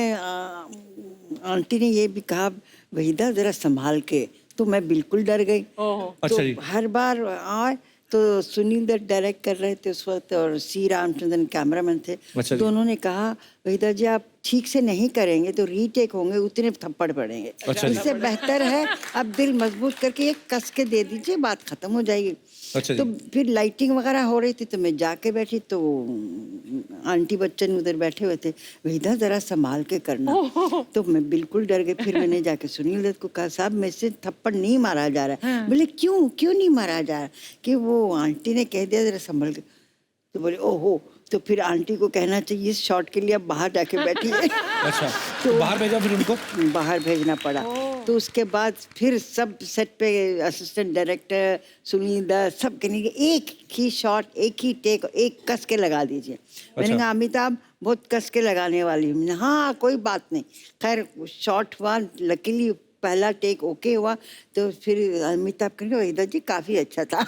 आंटी ने ये भी कहा, वहीदा जरा संभाल के। तो मैं बिल्कुल डर गई। अच्छा जी। तो हर बार आए तो सुनील दत्त डायरेक्ट कर रहे थे उस वक्त, और सी रामचंद्रन कैमरामैन थे। अच्छा जी। तो उन्होंने कहा, वहीदा जी आप ठीक से नहीं करेंगे तो रीटेक होंगे, उतने थप्पड़ पड़ेंगे। अच्छा जी। इससे बेहतर है आप दिल मजबूत करके एक कस के दे दीजिए, बात खत्म हो जाएगी। अच्छा जी। तो फिर लाइटिंग वगैरह हो रही थी, तो मैं जाके बैठी, तो आंटी बच्चन उधर बैठे हुए थे, वहीदा जरा संभाल के करना। तो मैं बिल्कुल डर गई। फिर मैंने जाके सुनील दत्त को कहा, साहब मेरे से थप्पड़ नहीं मारा जा रहा है। बोले क्यों क्यों नहीं मारा जा रहा? कि वो आंटी ने कह दिया जरा संभल के। तो बोले ओहो, तो फिर आंटी को कहना चाहिए इस शॉट के लिए आप बाहर जाके बैठिए। अच्छा, तो बाहर भेजा फिर उनको? बाहर भेजना पड़ा। तो उसके बाद फिर सब सेट पे असिस्टेंट डायरेक्टर सुनील दत्त सब कहने के एक ही शॉट, एक ही टेक, एक कस के लगा दीजिए। मैंने कहा अमिताभ बहुत कस के लगाने वाली हूँ। हाँ कोई बात नहीं। खैर शॉट हुआ, लकीली पहला टेक ओके हुआ। तो फिर अमिताभ कहेंगे वहीदा जी काफी अच्छा था।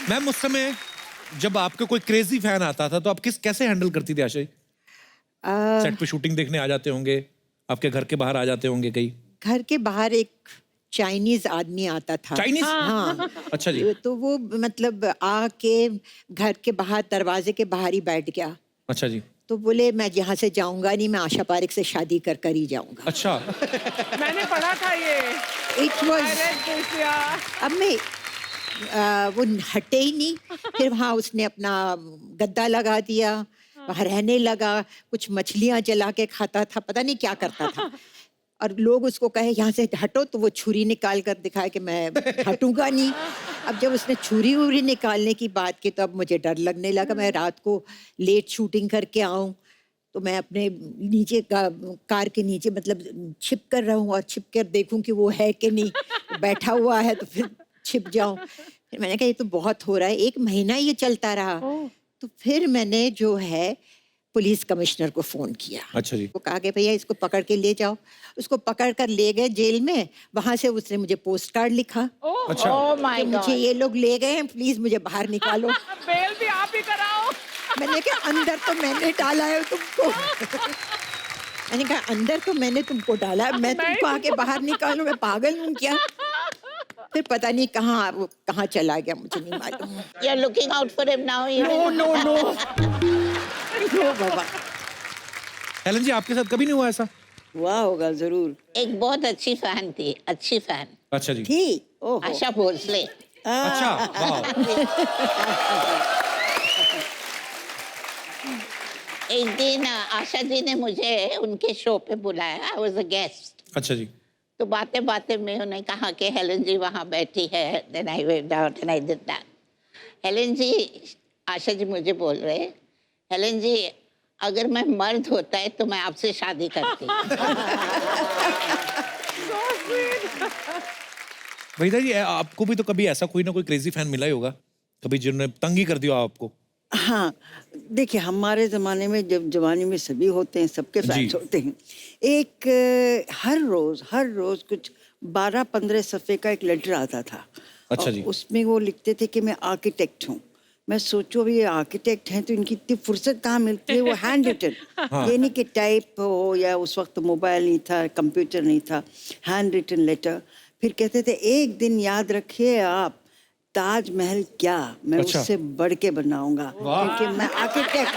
मैम उस समय जब आपके कोई क्रेजी फैन आता था तो आप कैसे हैंडल करती थी आशा जी? सेट पे शूटिंग देखने आ जाते होंगे, आपके घर के बाहर आ जाते होंगे कहीं? घर के बाहर एक चाइनीज आदमी आता था। चाइनीज? हाँ। अच्छा जी। तो वो मतलब आके घर के बाहर दरवाजे के बाहर ही बैठ गया। अच्छा जी। तो बोले मैं यहाँ से जाऊंगा नहीं, मैं आशा पारेख से शादी कर कर ही जाऊंगा। अच्छा। मैंने पढ़ा था ये। इट वॉज, अब मैं वो हटे ही नहीं। फिर वहाँ उसने अपना गद्दा लगा दिया, वहाँ रहने लगा, कुछ मछलियाँ जला के खाता था, पता नहीं क्या करता था। और लोग उसको कहे यहाँ से हटो, तो वो छुरी निकाल कर दिखाया कि मैं हटूंगा नहीं। अब जब उसने छुरी वुरी निकालने की बात की तो अब मुझे डर लगने लगा। मैं रात को लेट शूटिंग करके आऊँ तो मैं अपने नीचे कार के नीचे मतलब छिप कर रहूँ और छिप कर देखूँ कि वो है कि नहीं, बैठा हुआ है तो फिर छिप जाऊँ। फिर मैंने कहा ये तो बहुत हो रहा है। 1 महीना ये चलता रहा। तो फिर मैंने जो है पुलिस कमिश्नर को फोन किया। अच्छा जी। वो कहा कि भैया इसको पकड़ के ले जाओ। उसको पकड़ कर ले गए जेल में। वहां से उसने मुझे पोस्ट कार्ड लिखा। अच्छा। कि मुझे ये लोग ले गए हैं, प्लीज मुझे बाहर निकालो। बेल भी आप ही कराओ। मैंने कहा अंदर तो मैंने डाला है तुमको। मैंने कहा अंदर तो मैंने तुमको डाला है, मैं तुमको आके बाहर निकालूं, मैं पागल हूँ क्या? फिर पता नहीं कहाँ चला गया, मुझे नहीं मालूम। You're looking out for him now. No बाबा, हेलन जी आपके साथ कभी नहीं हुआ ऐसा? हुआ होगा जरूर। एक बहुत अच्छी फैन थी, अच्छी फैन, अच्छा जी। थी? ओहो। आशा भोसले। अच्छा, वाह। एक दिन आशा जी ने मुझे उनके शो पे बुलाया। I was a guest. अच्छा जी। तो बातें बातें में उन्होंने कहा कि हेलन जी वहाँ बैठी है। Then I went out and I did that. Helen ji, Asha ji मुझे बोल रहे, हेलन जी अगर मैं मर्द होता है तो मैं आपसे शादी करती। वहीदा जी आपको भी तो कभी ऐसा कोई ना कोई क्रेजी फैन मिला ही होगा कभी जिन्होंने तंग ही कर दिया आपको? हाँ, देखिए हमारे ज़माने में जब जवानी में सभी होते हैं, सबके फैंस होते हैं। एक हर रोज़ कुछ 12-15 सफ़े का एक लेटर आता था। अच्छा जी। उसमें वो लिखते थे कि मैं आर्किटेक्ट हूँ। मैं सोचो अभी ये आर्किटेक्ट हैं तो इनकी इतनी फुर्सत कहाँ मिलती है? वो हैंड रिटन, ये नहीं कि टाइप हो, या उस वक्त मोबाइल नहीं था, कंप्यूटर नहीं था, हैंड रिटन लेटर। फिर कहते थे एक दिन याद रखिए आप, ताजमहल क्या मैं अच्छा। उससे बढ़ के बनाऊंगा, क्योंकि मैं आर्किटेक्ट।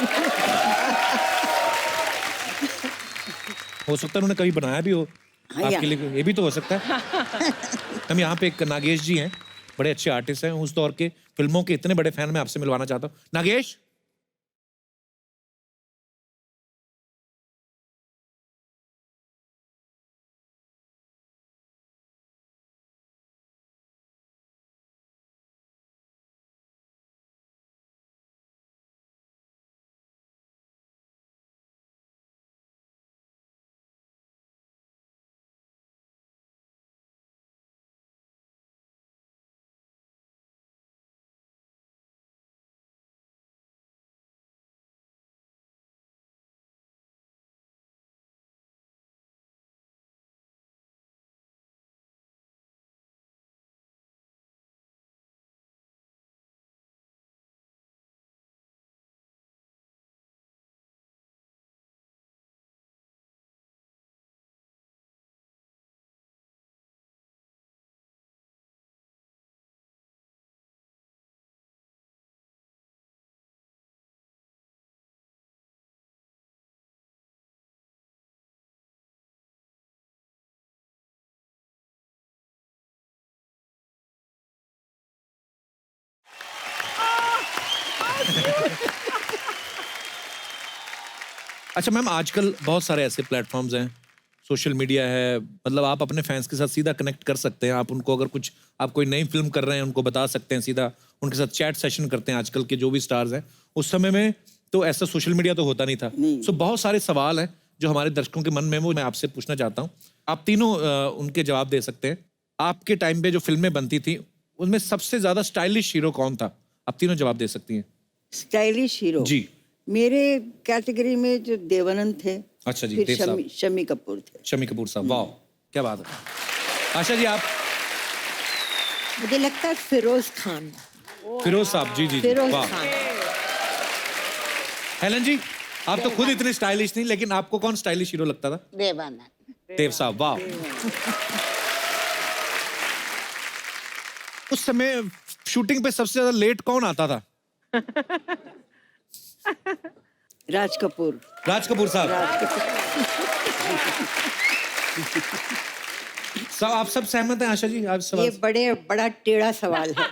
हो सकता है उन्होंने कभी बनाया भी हो हाँ, आपके लिए, ये भी तो हो सकता है। हम यहाँ पे एक नागेश जी हैं, बड़े अच्छे आर्टिस्ट हैं, उस दौर के फिल्मों के इतने बड़े फैन मैं आपसे मिलवाना चाहता हूँ। नागेश। अच्छा मैम, आजकल बहुत सारे ऐसे प्लेटफॉर्म्स हैं, सोशल मीडिया है, मतलब आप अपने फैंस के साथ सीधा कनेक्ट कर सकते हैं। आप उनको अगर कुछ, आप कोई नई फिल्म कर रहे हैं, उनको बता सकते हैं सीधा, उनके साथ चैट सेशन करते हैं। आजकल के जो भी स्टार्स हैं, उस समय में तो ऐसा सोशल मीडिया तो होता नहीं था। सो बहुत सारे सवाल हैं जो हमारे दर्शकों के मन में, वो मैं आपसे पूछना चाहता हूँ। आप तीनों उनके जवाब दे सकते हैं। आपके टाइम पे जो फिल्में बनती थी, उनमें सबसे ज्यादा स्टाइलिश हीरो कौन था? आप तीनों जवाब दे सकती हैं। स्टाइलिश हीरो जी। मेरे कैटेगरी में जो देवानंद थे, अच्छा जी, फिर देव साहब। शम्मी कपूर थे। शम्मी कपूर साहब, वाह क्या बात है। आशा जी, आप? मुझे लगता है फिरोज खान। फिरोज साहब, जी जी जी, फिरोज वाह। खान। हेलन जी, आप तो खुद इतने स्टाइलिश नहीं, लेकिन आपको कौन स्टाइलिश हीरो लगता था? देवानंद। देव साहब, वाह। उस समय शूटिंग पे सबसे ज्यादा लेट कौन आता था? राज कपूर। राज कपूर साहब। सब आप सब सहमत हैं? आशा जी, आप सब? ये बड़ा टेढ़ा सवाल है।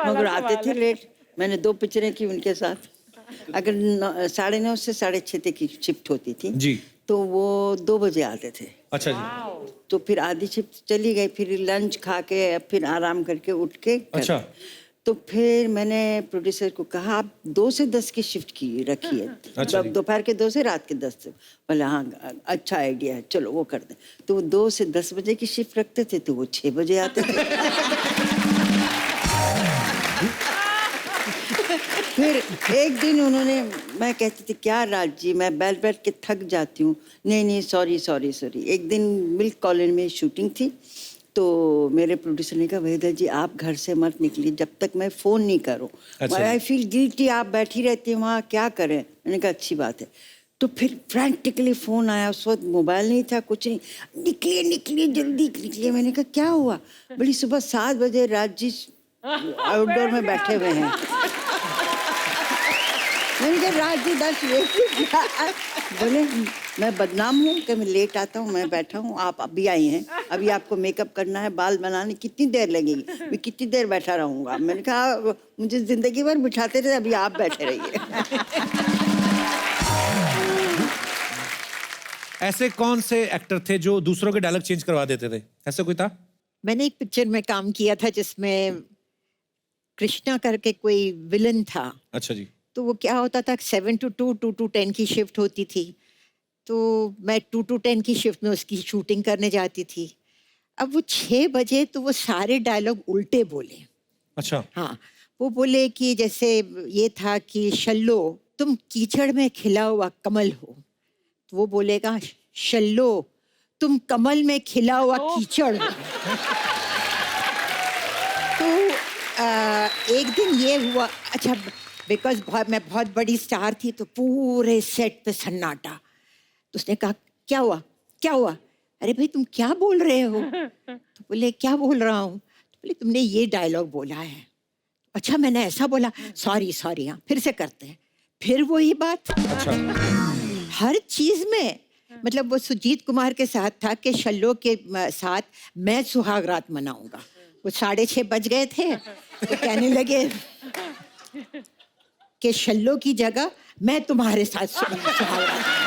मगर आते थे लेट। मैंने 2 पिक्चरें की उनके साथ। अगर 9:30 से 6:30 तक की शिफ्ट होती थी जी, तो वो 2 बजे आते थे। अच्छा जी। तो फिर आधी शिफ्ट चली गई, फिर लंच खा के फिर आराम करके उठ के अच्छा। तो फिर मैंने प्रोड्यूसर को कहा, आप 2 से 10 की शिफ्ट की रखी है। अच्छा जी। दोपहर के 2 से रात के 10 से। बोले हाँ, अच्छा आइडिया है, चलो वो कर दें। तो वो 2 से 10 बजे की शिफ्ट रखते थे, तो वो 6 बजे आते थे। फिर एक दिन उन्होंने, मैं कहती थी क्या राज जी, मैं बैठ बैठ के थक जाती हूँ। नहीं सॉरी। एक दिन मिल्क कॉलोनी में शूटिंग थी, तो मेरे प्रोड्यूसर ने कहा, वहीदा जी आप घर से मत निकलिए जब तक मैं फ़ोन नहीं करूँ। आई फील गिल्टी, आप बैठी रहती हैं वहाँ, क्या करें। मैंने कहा अच्छी बात है। तो फिर फ्रैंटिकली फ़ोन आया। उस वक्त मोबाइल नहीं था, कुछ नहीं। निकलिए जल्दी निकलिए। मैंने कहा क्या हुआ? बड़ी सुबह 7 बजे राज जी आउटडोर में बैठे हुए हैं। मैंने कहा राज जी 10 लेट। बोले मैं बदनाम हूँ कि मैं लेट आता हूँ? मैं बैठा हूँ, आप अभी आई हैं, अभी आपको मेकअप करना है, बाल बनाने, कितनी देर लगेगी? मैं कितनी देर बैठा रहूँगा? मैंने कहा मुझे जिंदगी भर बिठाते थे, अभी आप बैठे रहिए। ऐसे कौन से एक्टर थे जो दूसरों के डायलॉग चेंज करवा देते थे? ऐसा कोई था? मैंने एक पिक्चर में काम किया था जिसमें कृष्णा करके कोई विलन था। अच्छा जी। तो वो क्या होता था, 7 to 2, 2 to 10 की शिफ्ट होती थी। तो मैं 2 to 10 की शिफ्ट में उसकी शूटिंग करने जाती थी। अब वो 6 बजे तो वो सारे डायलॉग उल्टे बोले। अच्छा। हाँ, वो बोले कि जैसे ये था कि शल्लो तुम कीचड़ में खिला हुआ कमल हो, तो वो बोलेगा शल्लो तुम कमल में खिला हुआ कीचड़ हो। तो एक दिन ये हुआ, अच्छा बिकॉज मैं बहुत बड़ी स्टार थी, तो पूरे सेट पे सन्नाटा। तो उसने कहा क्या हुआ? अरे भाई तुम क्या बोल रहे हो? तो बोले क्या बोल रहा हूँ? तो बोले तुमने ये डायलॉग बोला है। अच्छा मैंने ऐसा बोला, सॉरी हाँ, फिर से करते हैं। फिर वही बात। अच्छा। हर चीज में, मतलब वो सुजीत कुमार के साथ था कि शल्लो के साथ मैं सुहाग रात मनाऊंगा। वो 6:30 बज गए थे, तो कहने लगे कि शल्लो की जगह मैं तुम्हारे साथ सुहाग रात मनाऊंगा।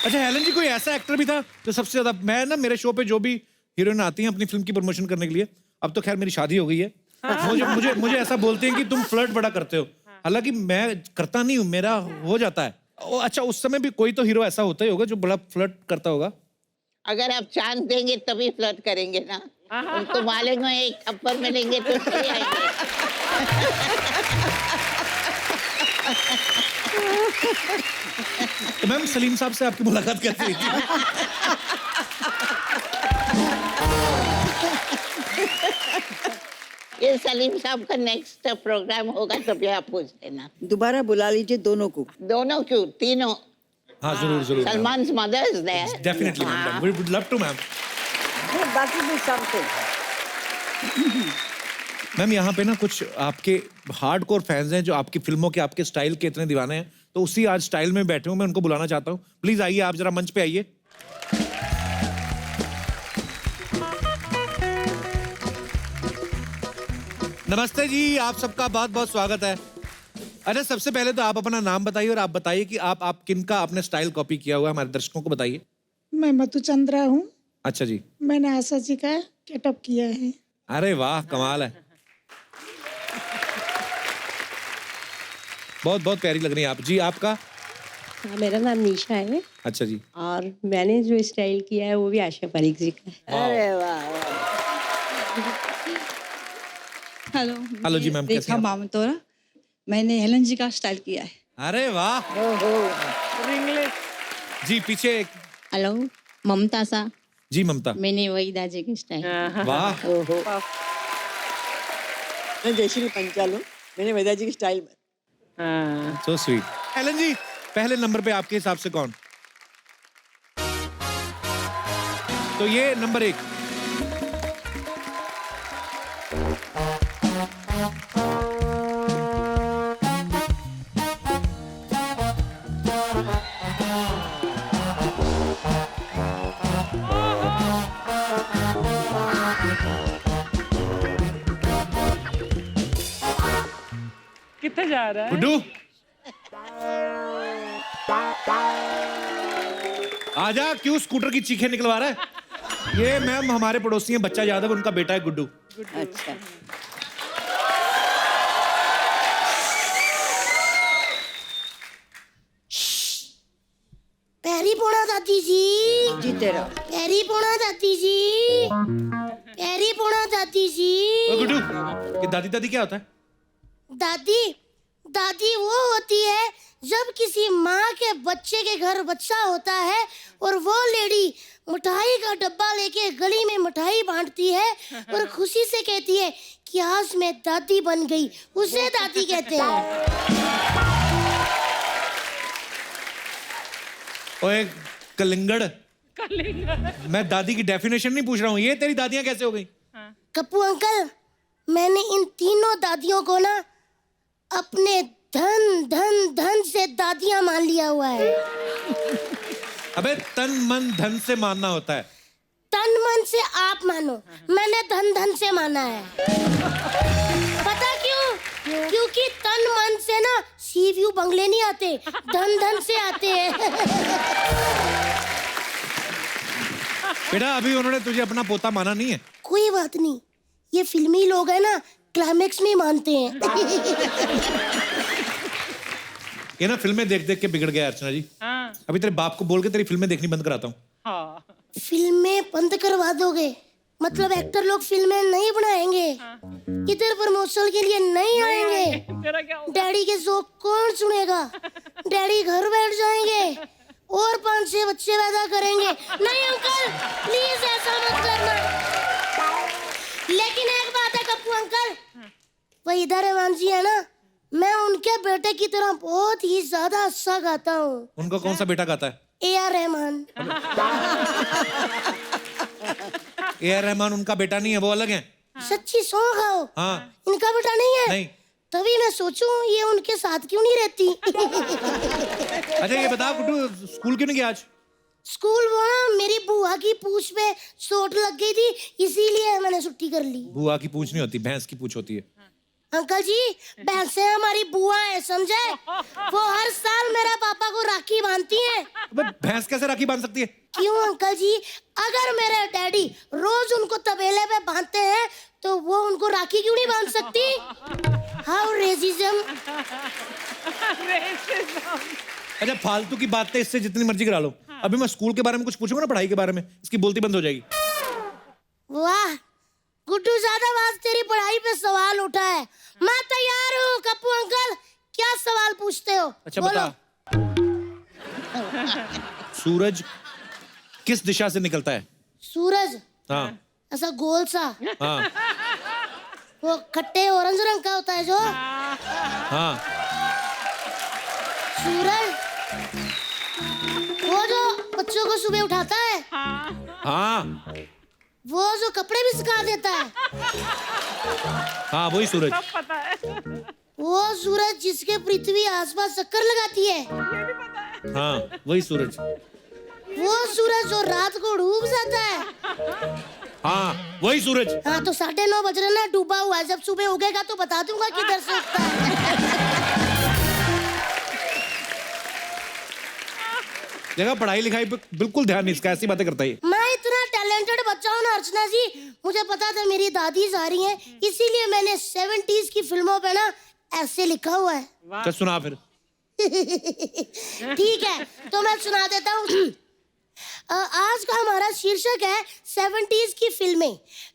अच्छा हेलन जी, कोई ऐसा एक्टर भी था जो सबसे ज्यादा, मैं ना मेरे शो पे जो भी हीरोइन आती हैं अपनी फिल्म की प्रमोशन करने के लिए, अब तो खैर मेरी शादी हो गई है, मुझे ऐसा बोलते हैं कि तुम फ्लर्ट बड़ा करते हो, हालांकि मैं करता नहीं हूँ, मेरा हो जाता है। अच्छा उस समय भी कोई तो हीरो ऐसा होता ही होगा जो बड़ा फ्लर्ट करता होगा? अगर आप चांस देंगे तभी फ्लर्ट करेंगे ना। उनको मालेंगे एक थप्पड़ मिलेंगे तो चले आएंगे। तो मैम सलीम साहब से आपकी मुलाकात कैसे हुई थी? ये सलीम साहब का नेक्स्ट प्रोग्राम होगा तो भी आप पूछ लेना। दोबारा बुला लीजिए दोनों को। दोनों क्यों, तीनों। हाँ जरूर। Salman's mother is there. Definitely, ma'am. We would love to, ma'am. That will be something. Ma'am यहाँ पे ना कुछ आपके हार्डकोर फैंस हैं जो आपकी फिल्मों के, आपके स्टाइल के इतने दीवाने हैं, तो उसी आज स्टाइल में बैठे हूँ, मैं उनको बुलाना चाहता हूँ। प्लीज आइए, आप जरा मंच पे आइए। नमस्ते जी, आप सबका बहुत बहुत स्वागत है। अच्छा, सबसे पहले तो आप अपना नाम बताइए और आप बताइए कि आप किनका आपने स्टाइल कॉपी किया हुआ है, हमारे दर्शकों को बताइए। मैं मधुचंद्रा हूँ। अच्छा जी। मैंने आशा जी का गेटअप किया है। अरे वाह, कमाल है। बहुत बहुत प्यारी लग रही है आप जी। आपका? हाँ, मेरा नाम निशा है अच्छा जी। और मैंने जो स्टाइल किया है वो भी आशा पारिक जी का है। अरे वाह हेलो। हेलो जी मैम, कैसे हैं आप? मामतोरा। मैंने हेलन जी का स्टाइल किया है। अरे वाह जी। पीछे हेलो, ममता सा। जी ममता। मैंने वही दाजे की स्टाइल। वाह। मैं जयश्री पंचाल हूँ। मैंने वेदा जी की स्टाइल सो स्वीट। हेलन जी, पहले नंबर पे आपके हिसाब से कौन? तो ये नंबर 1। कितने जा रहा है? गुड्डू आजा, क्यों स्कूटर की चीखें निकलवा रहा है? ये मैम हमारे पड़ोसी हैं, बच्चा यादव, उनका बेटा है गुड्डू। अच्छा। पैरी पोड़ा दादी जी। जीते रहो। पैरी पोड़ा दादी जी। पैरी पोड़ा दादी जी। ओ गुड्डू, ये दादी दादी क्या होता है? दादी दादी वो होती है जब किसी माँ के बच्चे के घर बच्चा होता है और वो लेडी मिठाई का डब्बा लेके गली में मिठाई बांटती है और खुशी से कहती है कि आज मैं दादी बन गई, उसे दादी कहते हैं। ओए कलिंगड़, मैं दादी की डेफिनेशन नहीं पूछ रहा हूँ, ये तेरी दादियाँ कैसे हो गई? कप्पू अंकल, मैंने इन तीनों दादियों को ना अपने धन धन धन से दादियाँ मान लिया हुआ है। अबे तन मन धन से मानना होता है। तन मन से आप मानो, मैंने धन धन से माना है। पता क्यों? क्योंकि तन मन से ना सी व्यू बंगले नहीं आते, धन धन से आते हैं। बेटा अभी उन्होंने तुझे अपना पोता माना नहीं है। कोई बात नहीं, ये फिल्मी लोग है ना, क्लाइमेक्स में मानते हैं। ये ना फिल्में देख देख के बिगड़ गया अर्चना जी। अभी तेरे बाप को बोल के तेरी फिल्में देखनी बंद कराता हूँ। फिल्में बंद करवा दोगे? मतलब एक्टर लोग फिल्में नहीं बनाएंगे, इधर प्रमोशन के लिए नहीं आएंगे। डैडी के जोक कौन सुनेगा? डैडी घर बैठ जाएंगे और 5-6 बच्चे पैदा करेंगे। नहीं अंकल, प्लीज ऐसा मत करना। लेकिन एक बात है कप्पू अंकल, वहीदा रहमान जी है ना, मैं उनके बेटे की तरह बहुत ही ज्यादा अच्छा गाता हूँ। उनका कौन सा बेटा गाता है? AR रहमान। AR रहमान उनका बेटा नहीं है, वो अलग है। सच्ची सौ गाओ। हाँ। इनका बेटा नहीं है? नहीं। तभी मैं सोचूं ये उनके साथ क्यों नहीं रहती। अच्छा ये बता गुड्डू, स्कूल क्यों नहीं गया आज? स्कूल वो ना मेरी बुआ की पूंछ पे चोट लग गई थी, इसीलिए मैंने छुट्टी कर ली। बुआ की पूंछ नहीं होती, भैंस की पूंछ होती है। अंकल जी, भैंसें हमारी बुआ है, समझे? वो हर साल मेरे पापा को राखी बांधती हैं। अबे भैंस कैसे राखी बांध सकती है? क्यों अंकल जी, अगर मेरे डैडी रोज उनको तबेले पे बांधते हैं तो वो उनको राखी क्यों नहीं बांध सकती? How racism. अच्छा फालतू की बातें इससे जितनी मर्जी करा लो। अभी मैं स्कूल के बारे में कुछ पूछूंगा ना, पढ़ाई के बारे में, इसकी बोलती बंद हो जाएगी। वाह गुड्डू, ज्यादा बात तेरी पढ़ाई पे सवाल उठा है। मैं तैयार हूँ कप्पू अंकल, क्या सवाल पूछते हो? अच्छा बता, सूरज किस दिशा से निकलता है? सूरज? हाँ। ऐसा गोल सा? हाँ। वो खट्टे ऑरेंज रंग का होता है जो? हाँ। सूरज वो जो बच्चों को सुबह उठाता है? हाँ। वो जो कपड़े भी सुखा देता है? हाँ वही सूरज। पता है। वो सूरज जिसके पृथ्वी आसपास चक्कर लगाती है? हाँ वही सूरज। वो सूरज जो रात को डूब जाता है? हाँ वही सूरज। हाँ तो 9:30 बज रहे ना, डूबा हुआ है। जब सुबह उगेगा तो बता दूंगा किधर से उगता है। देखा पढ़ाई लिखाई पे बिल्कुल ध्यान नहीं इसका, ऐसी बातें करता है। मैं इतना टैलेंटेड बच्चा हूँ ना अर्चना जी, मुझे पता था मेरी दादी जा रही हैं, इसीलिए मैंने 70s की फिल्मों पे ना ऐसे लिखा हुआ है। चल सुना फिर। ठीक है तो मैं सुना देता हूँ। आज का हमारा शीर्षक है 70s की फिल्में।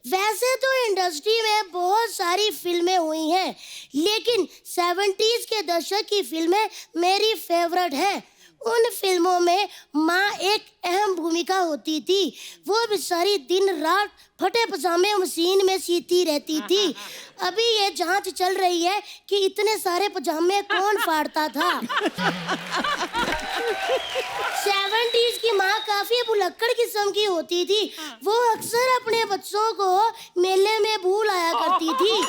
वैसे तो इंडस्ट्री में बहुत सारी फिल्में हुई हैं, लेकिन 70s के दशक की फिल्में मेरी फेवरेट है। उन फिल्मों में माँ एक अहम भूमिका होती थी। वो बेचारी दिन रात फटे पजामे मशीन में सीती रहती थी। अभी ये जांच चल रही है कि इतने सारे पजामे कौन फाड़ता था। 70s की माँ काफी भुलक्कड़ किस्म की होती थी। वो अक्सर अपने बच्चों को मेले में भूल आया करती थी।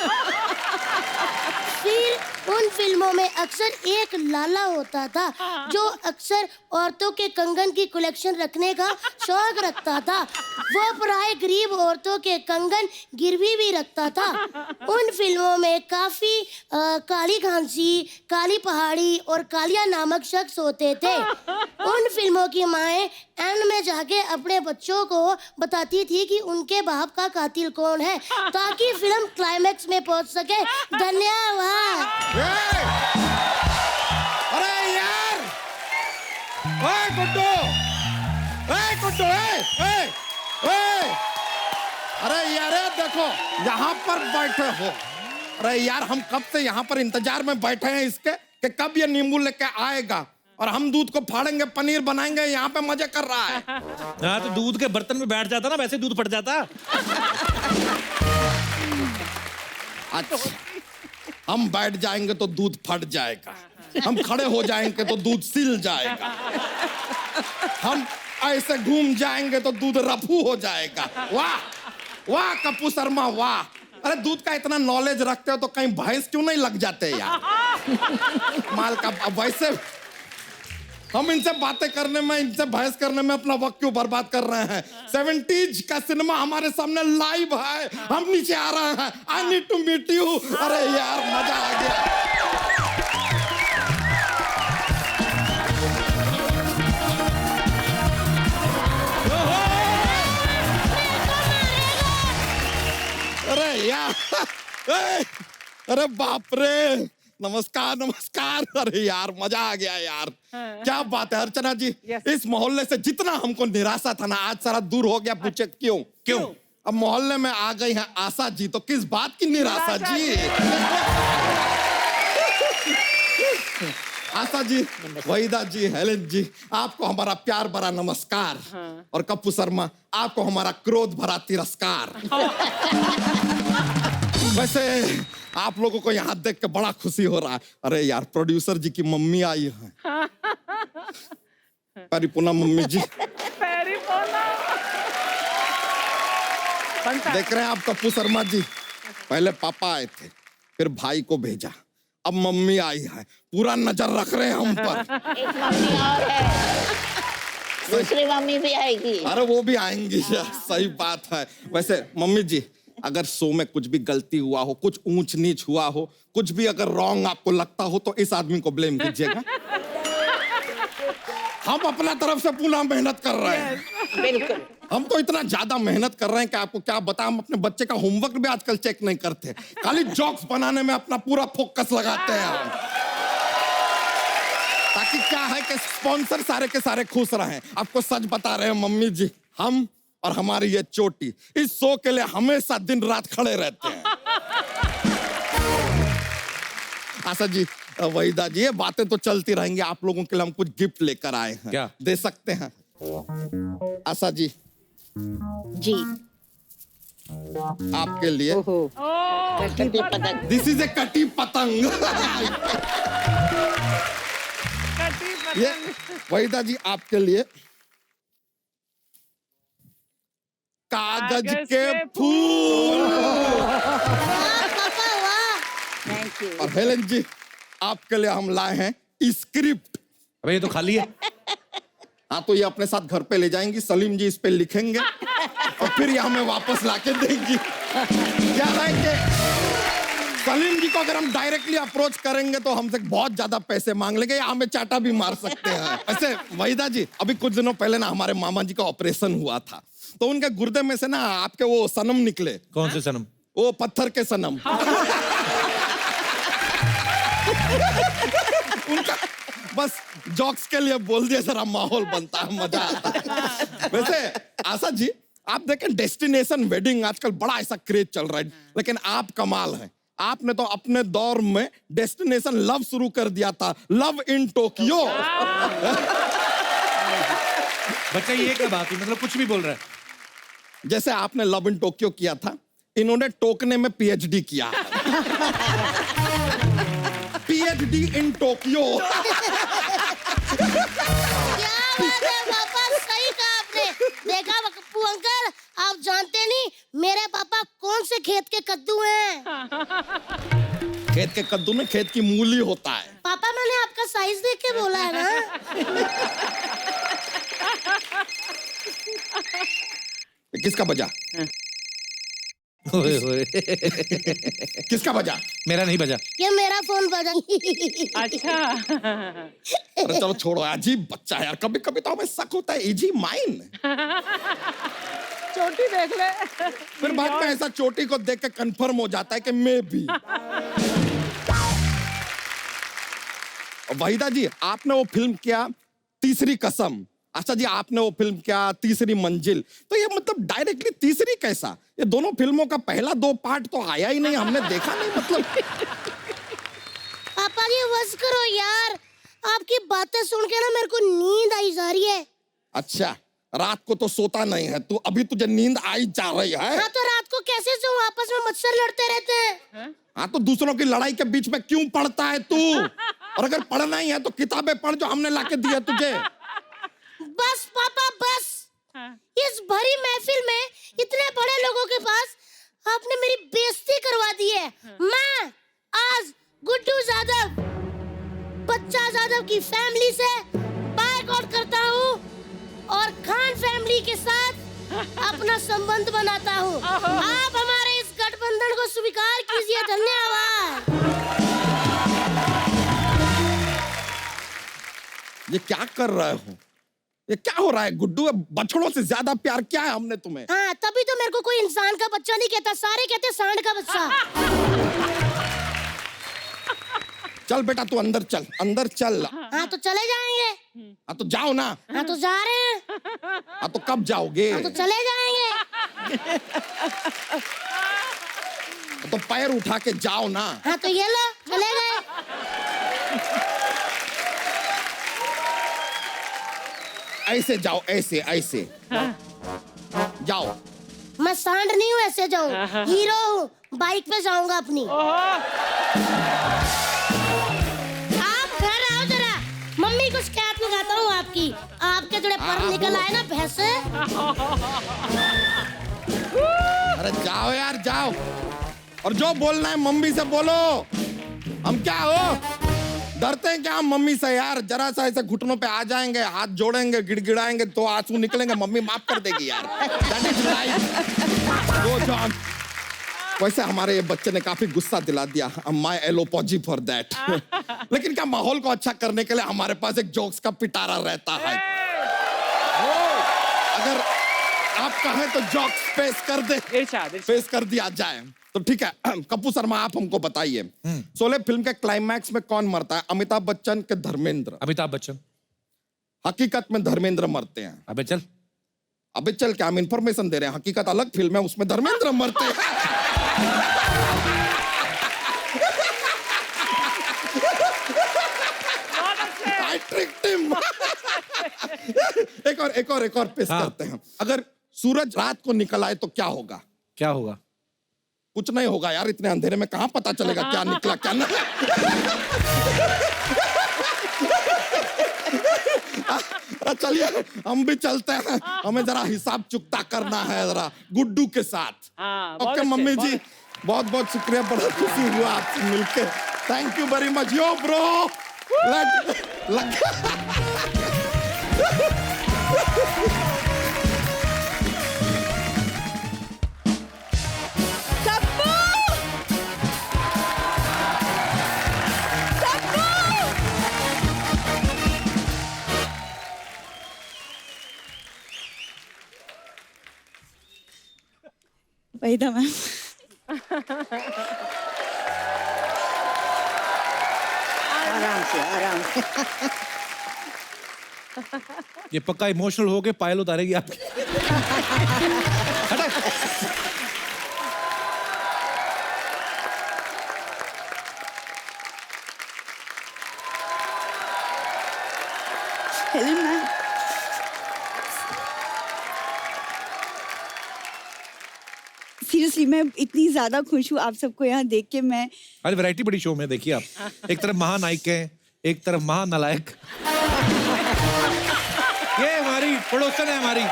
फिर उन फिल्मों में अक्सर एक लाला होता था जो अक्सर औरतों के कंगन की कलेक्शन रखने का शौक रखता था। वो प्राय गरीब औरतों के कंगन गिरवी भी रखता था। उन फिल्मों में काफी काली घांसी, काली पहाड़ी और कालिया नामक शख्स होते थे। उन फिल्मों की माएं एंड में जाके अपने बच्चों को बताती थी कि उनके बाप का कातिल कौन है, ताकि फिल्म क्लाइमैक्स में पहुंच सके। धन्यवाद। अरे यार, ओए गुड्डू, ओए गुड्डू, ओए, अरे यार देखो यहाँ पर बैठे हो। अरे यार हम कब से यहाँ पर इंतजार में बैठे हैं इसके कि कब ये नींबू लेके आएगा और हम दूध को फाड़ेंगे, पनीर बनाएंगे। यहाँ पे मजे कर रहा है। हाँ तो दूध के बर्तन में बैठ जाता ना, वैसे दूध फट जाता। अच्छा हम बैठ जाएंगे तो दूध फट जाएगा, हम खड़े हो जाएंगे तो दूध सिल जाएगा, हम ऐसे घूम जाएंगे तो दूध रफू हो जाएगा। वाह वाह कप्पू शर्मा वाह। अरे दूध का इतना नॉलेज रखते हो तो कहीं भैंस क्यों नहीं लग जाते यार। माल का वैसे हम इनसे बातें करने में, इनसे बहस करने में अपना वक्त क्यों बर्बाद कर रहे हैं। 70s का सिनेमा हमारे सामने लाइव है, हम नीचे आ रहे हैं। I need to meet you. अरे यार मजा आ गया। अरे यार अरे बाप रे, नमस्कार नमस्कार। अरे यार मजा आ गया यार। क्या बात है अर्चना जी। इस मोहल्ले से जितना हमको निराशा था ना, आज सारा दूर हो गया। पूछे क्यों क्यों? अब मोहल्ले में आ गई है आशा जी, तो किस बात की निराशा जी। आशा जी, वहीदा जी, हेलेन जी, आपको हमारा प्यार भरा नमस्कार। और कप्पू शर्मा आपको हमारा क्रोध भरा तिरस्कार। वैसे आप लोगों को यहाँ देख के बड़ा खुशी हो रहा है। अरे यार प्रोड्यूसर जी की मम्मी आई है। परिपूर्णा मम्मी जी, देख रहे हैं आप कप्पू शर्मा जी। पहले पापा आए थे, फिर भाई को भेजा, अब मम्मी आई है। पूरा नजर रख रहे हैं हम पर। एक मम्मी और है, दूसरी मम्मी भी आएगी। अरे वो भी आएंगी यार, सही बात है। वैसे मम्मी जी, अगर शो में कुछ भी गलती हुआ हो, कुछ ऊंच नीच हुआ हो, कुछ भी अगर रॉन्ग आपको लगता हो तो इस आदमी को ब्लेम कीजिएगा। हम अपना तरफ से पूरा मेहनत कर रहे हैं। बिल्कुल। हम तो इतना ज्यादा मेहनत कर रहे हैं कि आपको क्या बताएं। हम अपने बच्चे का होमवर्क भी आजकल चेक नहीं करते, खाली जोक्स बनाने में अपना पूरा फोकस लगाते हैं हम। ताकि क्या है कि स्पॉन्सर सारे के सारे खुश रहें। आपको सच बता रहे हैं मम्मी जी, हम और हमारी ये चोटी इस शो के लिए हमेशा दिन रात खड़े रहते हैं। आशा जी, वहीदा जी, ये बातें तो चलती रहेंगी। आप लोगों के लिए हम कुछ गिफ्ट लेकर आए हैं। क्या दे सकते हैं? आशा जी जी आपके लिए कटी पतंग। दिस इज ए कटी पतंग। ये वहीदा जी आपके लिए कागज के फूल। Thank you. और हेलेन जी आपके लिए हम लाए हैं स्क्रिप्ट। अबे ये तो खाली है। हाँ तो ये अपने साथ घर पे ले जाएंगी, सलीम जी इस पे लिखेंगे और फिर ये हमें वापस लाके देगी। क्या है कि सलीम जी को अगर हम डायरेक्टली अप्रोच करेंगे तो हमसे बहुत ज्यादा पैसे मांग लेंगे या हमें चाटा भी मार सकते हैं। ऐसे वहीदा जी, अभी कुछ दिनों पहले ना हमारे मामा जी का ऑपरेशन हुआ था, तो उनके गुर्दे में से ना आपके वो सनम निकले। कौन से सनम? वो पत्थर के सनम। उनका बस जॉक्स के लिए बोल दिया, जरा माहौल बनता है, मजा आता है। वैसे आशा जी, आप देखें डेस्टिनेशन वेडिंग आजकल बड़ा ऐसा क्रेज चल रहा है, लेकिन आप कमाल हैं। आपने तो अपने दौर में डेस्टिनेशन लव शुरू कर दिया था, लव इन टोक्यो। बच्चा ये क्या बात है, मतलब कुछ भी बोल रहा है। जैसे आपने लव इन टोक्यो किया था, इन्होंने टोकने में पीएचडी किया। PhD in Tokyo. क्या बात है पापा, सही कहा आपने। देखा पप्पू अंकल, आप जानते नहीं मेरे पापा कौन से खेत के कद्दू हैं। खेत के कद्दू में खेत की मूली होता है। पापा मैंने आपका साइज देख के बोला है ना। किसका बजा? ओए ओए। किसका बजा? मेरा नहीं बजा। ये मेरा फोन बजा। अच्छा। अरे चलो छोड़ो, अजीब बच्चा है यार। कभी कभी तो हमें शक होता है, इज ही माइन? चोटी देख ले। फिर बाद में ऐसा चोटी को देख के कंफर्म हो जाता है कि मैं भी। वहीदा जी, आपने वो फिल्म किया तीसरी कसम। आशा जी, आपने वो फिल्म किया तीसरी मंजिल। तो ये मतलब डायरेक्टली तीसरी कैसा? ये दोनों फिल्मों का पहला 2 पार्ट तो आया ही नहीं, हमने देखा नहीं मतलब। पापा जी बस करो यार, आपकी बातें सुन के ना मेरे को नींद आई जा रही है। अच्छा, रात को तो सोता नहीं है तू, अभी तुझे नींद आई जा रही है? हाँ तो रात को कैसे सोऊं, आपस में मच्छर लड़ते रहते हैं। हाँ तो दूसरों की लड़ाई के बीच में क्यों पढ़ता है तू? और अगर पढ़ना ही है तो किताबें पढ़ जो हमने लाके दी है तुझे। बस पापा बस। इस भरी महफिल में इतने बड़े लोगों के पास आपने मेरी बेइज्जती करवा दी है। मैं आज गुड्डू यादव, बच्चा यादव की फैमिली से बायकॉट करता हूँ और खान फैमिली के साथ अपना संबंध बनाता हूँ। आप हमारे इस गठबंधन को स्वीकार कीजिए। धन्यवाद। ये क्या कर रहे हो? ये क्या हो रहा है गुड्डू? बछड़ों से ज्यादा प्यार क्या है हमने तुम्हें? हाँ तभी तो मेरे को कोई इंसान का बच्चा नहीं कहता, सारे कहते सांड का बच्चा। चल बेटा तू अंदर चल, अंदर चल। हाँ तो चले जाएंगे। हाँ तो जाओ ना। हाँ तो जा रहे हैं। हाँ तो कब जाओगे? हाँ तो चले जाएंगे। तो पैर उठा के जाओ ना। हाँ तो ये लो चले गए। ऐसे जाओ, ऐसे ऐसे जाओ। मैं सांड नहीं हूँ, ऐसे जाऊँ। हीरो हूँ, बाइक पे जाऊंगा अपनी। आप घर आओ जरा, मम्मी कुछ कैप लगाता हूँ आपकी। आपके जोड़े पर निकल आए ना भैंसे। अरे जाओ यार जाओ, और जो बोलना है मम्मी से बोलो। हम क्या हो, डरते हैं क्या हम मम्मी से यार? जरा सा ऐसे घुटनों पे आ जाएंगे, हाथ जोड़ेंगे, गिड़गिड़ाएंगे तो आंसू निकलेंगे, मम्मी माफ कर देगी यार। That is life. Go John. वैसे हमारे ये बच्चे ने काफी गुस्सा दिला दिया, माय एलोपॉजी फॉर दैट। लेकिन क्या माहौल को अच्छा करने के लिए हमारे पास एक जोक्स का पिटारा रहता है। अगर आप कहें तो जोक्स पेश कर दे, पेश कर दिया जाए तो ठीक है। कपूर शर्मा, आप हमको बताइए, शोले फिल्म के क्लाइमैक्स में कौन मरता है? अमिताभ बच्चन के धर्मेंद्र? अमिताभ बच्चन। हकीकत में धर्मेंद्र मरते हैं। अबे चल, अबे चल क्या हम इंफॉर्मेशन दे रहे हैं? हकीकत अलग फिल्म है, उसमें धर्मेंद्र मरते हैं। I tricked him. एक और पेश करते हैं। अगर सूरज रात को निकल आए तो क्या होगा? क्या होगा? कुछ नहीं होगा यार, इतने अंधेरे में कहां पता चलेगा क्या निकला क्या नहीं। चलिए हम भी चलते हैं, हमें जरा हिसाब चुकता करना है जरा गुड्डू के साथ। ओके मम्मी जी, बहुत बहुत शुक्रिया, बड़ा खुशी हुआ आपसे मिलके। Thank you very much yo bro. Waheeda ma'am. आराम से आराम से। ये पक्का इमोशनल हो के पायल उतारेगी आपकी। हटा। हेलेन मैम, सीरियसली मैं इतनी ज्यादा खुश हूँ आप सबको यहाँ देख के। मैं आज वैरायटी बड़ी शो में देखिए आप, एक तरफ महानायक है, एक तरफ महानालायक। ये हमारी पड़ोसन है हमारी।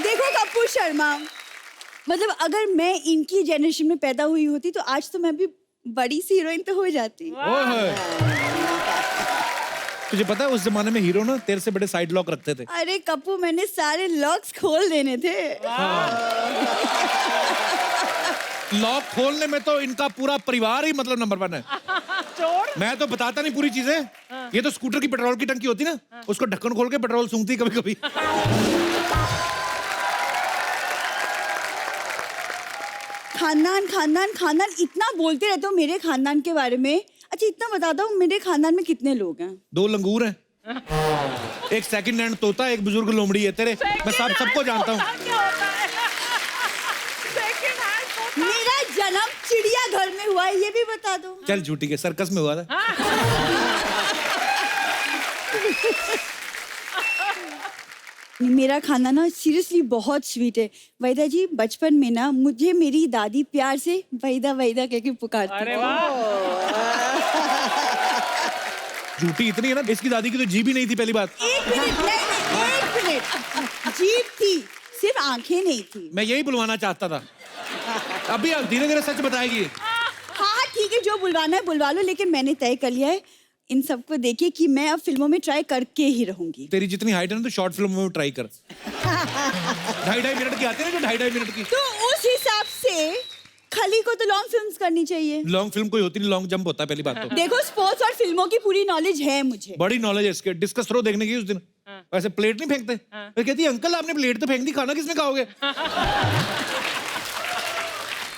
देखो कपूर शर्मा, मतलब अगर मैं इनकी जनरेशन में पैदा हुई होती तो आज तो मैं भी बड़ी सी हीरोइन तो हो जाती। तुझे पता है उस जमाने में हीरो ना तेरे से बड़े साइड लॉक रखते थे। अरे कपूर, मैंने सारे लॉक्स खोल देने थे। लॉक खोलने में तो इनका पूरा परिवार ही मतलब नंबर 1 है। मैं तो बताता नहीं पूरी चीजें। ये तो स्कूटर की पेट्रोल की टंकी होती ना, उसको ढक्कन खोल के पेट्रोल सूंघती कभी कभी। खानदान खानदान खानदान इतना बोलते रहते हो मेरे खानदान के बारे में। अच्छा इतना बताता हूँ, मेरे खानदान में कितने लोग हैं? 2 लंगूर हैं, एक सेकंड हैंड तोता, एक बुजुर्ग लोमड़ी है तेरे। मैं सबको जानता हूँ। मेरा जन्म चिड़ियाघर में हुआ है, ये भी बता दो। चल झूठी के, सर्कस में हुआ था। मेरा खाना ना सीरियसली बहुत स्वीट है। वहीदा जी, बचपन में ना मुझे मेरी दादी प्यार से वहीदा वहीदा कह के पुकारती। अरे वाह। झूठी इतनी है ना, इसकी दादी की तो जीभ ही नहीं थी पहली बात। एक मिनट, एक मिनट, जीभ थी, सिर्फ आंखें नहीं थी। मैं यही बुलवाना चाहता था। अभी धीरे धीरे सच बताएगी। हाँ ठीक है, जो बुलवाना है बुलवा लो, लेकिन मैंने तय कर लिया है इन सबको देखिए कि मैं अब फिल्मों में ट्राई करके ही रहूंगी। तेरी जितनी हाइट है ना, तो शॉर्ट फिल्मों में ट्राई कर। 2.5 मिनट की आती है ना, जो 2.5 मिनट की। तो उस हिसाब से खली को तो लॉन्ग फिल्म्स करनी चाहिए। लॉन्ग फिल्म कोई होती नहीं, लॉन्ग जंप होता है पहली बात तो। देखो स्पोर्ट्स और फिल्मों की पूरी नॉलेज है मुझे। बड़ी नॉलेज है इसके। डिस्कस थ्रो देखने की उस दिन वैसे प्लेट नहीं फेंकते। मैं कहती अंकल आपने प्लेट तो फेंक दी, खाना किसने खाओगे?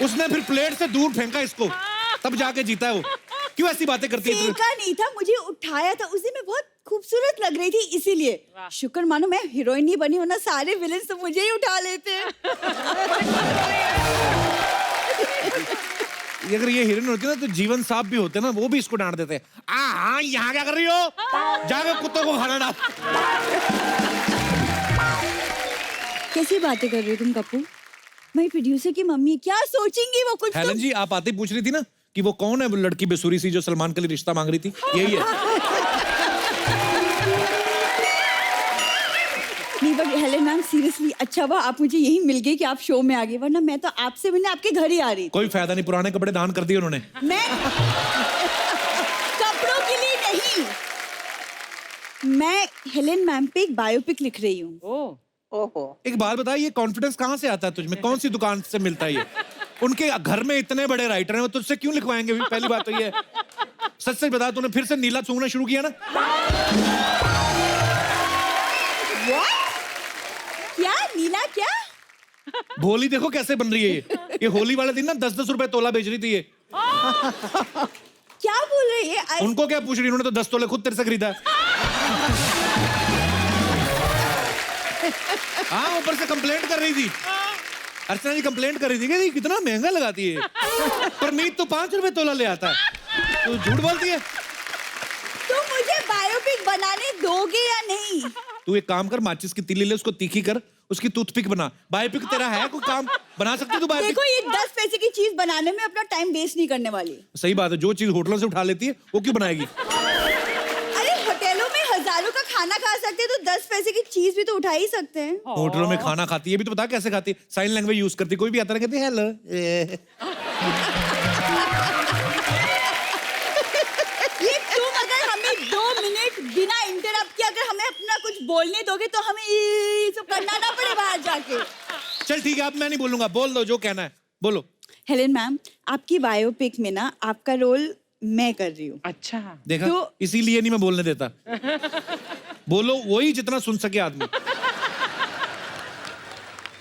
उसने फिर प्लेट से दूर फेंका इसको, तब जाके जीता है वो। क्यों ऐसी बातें करती है? फेंका नहीं था, मुझे उठाया था। उस दिन मैं बहुत खूबसूरत लग रही थी, इसीलिए। शुक्र मानो मैं हीरोइन नहीं बनी, वरना सारे विलेन तो मुझे ही उठा लेते। अगर ये हीरोइन होती ना तो जीवन साहब भी होते ना, वो भी इसको डांट देते। हाँ, यहाँ क्या कर रही हो? जाकर कुत्तों को खाना डाल। कैसी बातें कर रही हो तुम कपूर? मैं प्रोड्यूसर की मम्मी, क्या सोचेंगी वो? कुछ हेलन जी, आप आते पूछ रही थी ना कि वो कौन है वो लड़की बेसुरी सी जो सलमान के लिए रिश्ता मांग रही थी? यही है। नहीं बट हेलन मैम, सीरियसली अच्छा हुआ आप मुझे यही मिल गई कि आप शो में आ गए, वरना मैं तो आपसे मिलने आपके घर ही आ रही थी। कोई फायदा नहीं, पुराने कपड़े दान कर दिए उन्होंने। मैं कपड़ों के लिए नहीं, मैं हेलन मैम पे एक बायोपिक लिख रही हूँ। ओहो। एक बात बता, ये कॉन्फिडेंस कहाँ से आता है तुझमें? कौन सी दुकान से मिलता है ये? उनके घर में इतने बड़े राइटर हैं, वो तुझसे क्यों लिखवाएंगे? पहली बात तो ये है। सच सच बता, तूने फिर से नीला सूंघना शुरू किया ना? What? क्या नीला क्या? भोली देखो कैसे बन रही है ये होली वाले दिन ना 10-10 रुपए तोला बेच रही थी ये। क्या बोल रही है? उनको क्या पूछ रही, उन्होंने तो 10 तोले खुद तेरे से खरीदा। हाँ, ऊपर से कंप्लेंट कर रही थी। अर्चना जी कंप्लेंट कर रही थी कि कितना महंगा लगाती है। परमीत तो 5 रुपए तोला ले आता है, तो झूठ बोलती है। तुम मुझे बायोपिक बनाने दोगे या नहीं? तू एक काम कर, माचिस की तीली ले, उसको तीखी कर, उसकी टूथपिक बना। बायोपिक तेरा है कोई काम? बना सकती तू बायोपिक? देखो, ये 10 पैसे की चीज बनाने में अपना टाइम वेस्ट नहीं करने वाली। सही बात है, जो चीज होटलों से उठा लेती है वो क्यों बनाएगी? अरे होटलों में हजारों का खाना खा सकते हैं, तो 10 पैसे की चीज भी तो उठा ही सकते हैं। होटलों में खाना खाती है, भी तो बता कैसे खाती है? साइन लैंग्वेज यूज करती, कोई भी आता है कहती है हेलो। ये तुम अगर हमें 2 मिनट बिना इंटरप्ट किए अगर हमें अपना कुछ बोलने दोगे तो हमें ये सब करना ना पड़े बाहर जाके। चल ठीक है, अब मैं नहीं बोलूंगा, बोल दो जो कहना है, बोलो। हेलेन मैम, आपकी बायोपिक में ना आपका रोल मैं कर रही हूँ। अच्छा, देखा, तो- इसीलिए नहीं मैं बोलने देता। बोलो वही जितना सुन सके आदमी।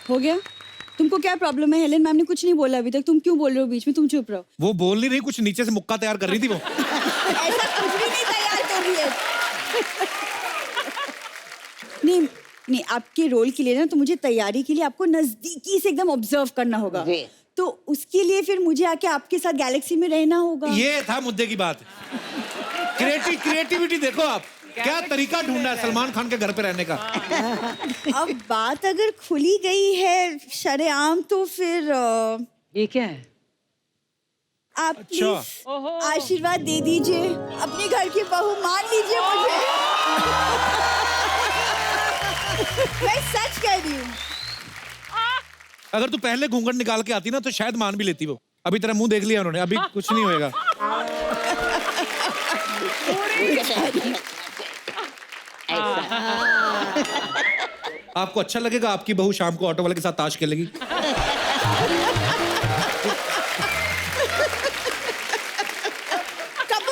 हो गया? तुमको क्या प्रॉब्लम है? हेलेन मैम ने कुछ नहीं बोला अभी तक, तुम क्यों बोल रहे हो बीच में? तुम चुप रहो। वो बोल नहीं रही, कुछ नीचे से मुक्का तैयार कर रही थी वो। ऐसा कुछ भी नहीं तैयार कर रही है। नहीं नहीं, आपके रोल के लिए ना, तो मुझे तैयारी के लिए आपको नजदीकी से एकदम ऑब्जर्व करना होगा। तो उसके लिए फिर मुझे आके आपके साथ गैलेक्सी में रहना होगा। ये था मुद्दे की बात। क्रिएटिविटी देखो आप, क्या तरीका ढूंढा है सलमान खान के घर पे रहने का। अब बात अगर खुली गई है शरेआम, तो फिर ये क्या है? आप प्लीज आशीर्वाद दे दीजिए, अपने घर की बहू मान लीजिए मुझे। मैं सच कह रही हूँ। अगर तू पहले घूंघट निकाल के आती ना तो शायद मान भी लेती वो। अभी तेरा मुंह देख लिया उन्होंने, अभी कुछ नहीं होएगा। आपको अच्छा लगेगा आपकी बहू शाम को ऑटो वाले के साथ ताश खेलेगी? कब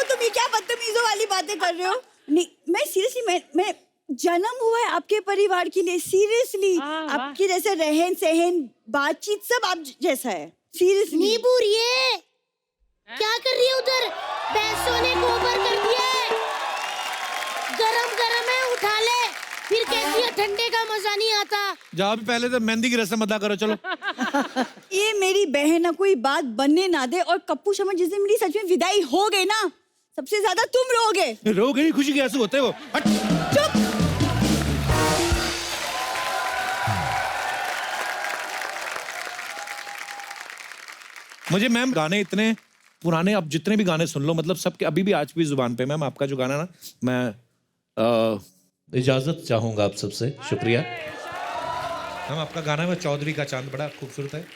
तुम ये क्या बदतमीजों वाली बातें कर रहे हो? नहीं, मैं सीरियसली, मैं जन्म हुआ है आपके परिवार के लिए। सीरियसली, आपके जैसे रहन सहन, बातचीत सब आप जैसा है। सीरियसली। नीबूर, ये क्या कर रही है उधर? पैसों ने गोबर कर दिया है। गरम गरम है, उठा ले। फिर कहती है ठंडे का मजा नहीं आता। जाओ भी, पहले तो मेहंदी की रस्म अदा करो, चलो। ये मेरी बहन ना कोई बात बनने ना दे। और कप्पू शर्मा, जिस दिन मेरी सच में विदाई हो गई ना, सबसे ज्यादा तुम रोगे। रोगे नहीं, खुशी के आंसू होते वो। चुप। मुझे मैम गाने इतने पुराने, आप जितने भी गाने सुन लो, मतलब सबके अभी भी आज भी जुबान पे। मैम आपका जो गाना ना, मैं इजाजत चाहूंगा आप सबसे। शुक्रिया मैम, आपका गाना है चौधरी का चांद, बड़ा खूबसूरत है।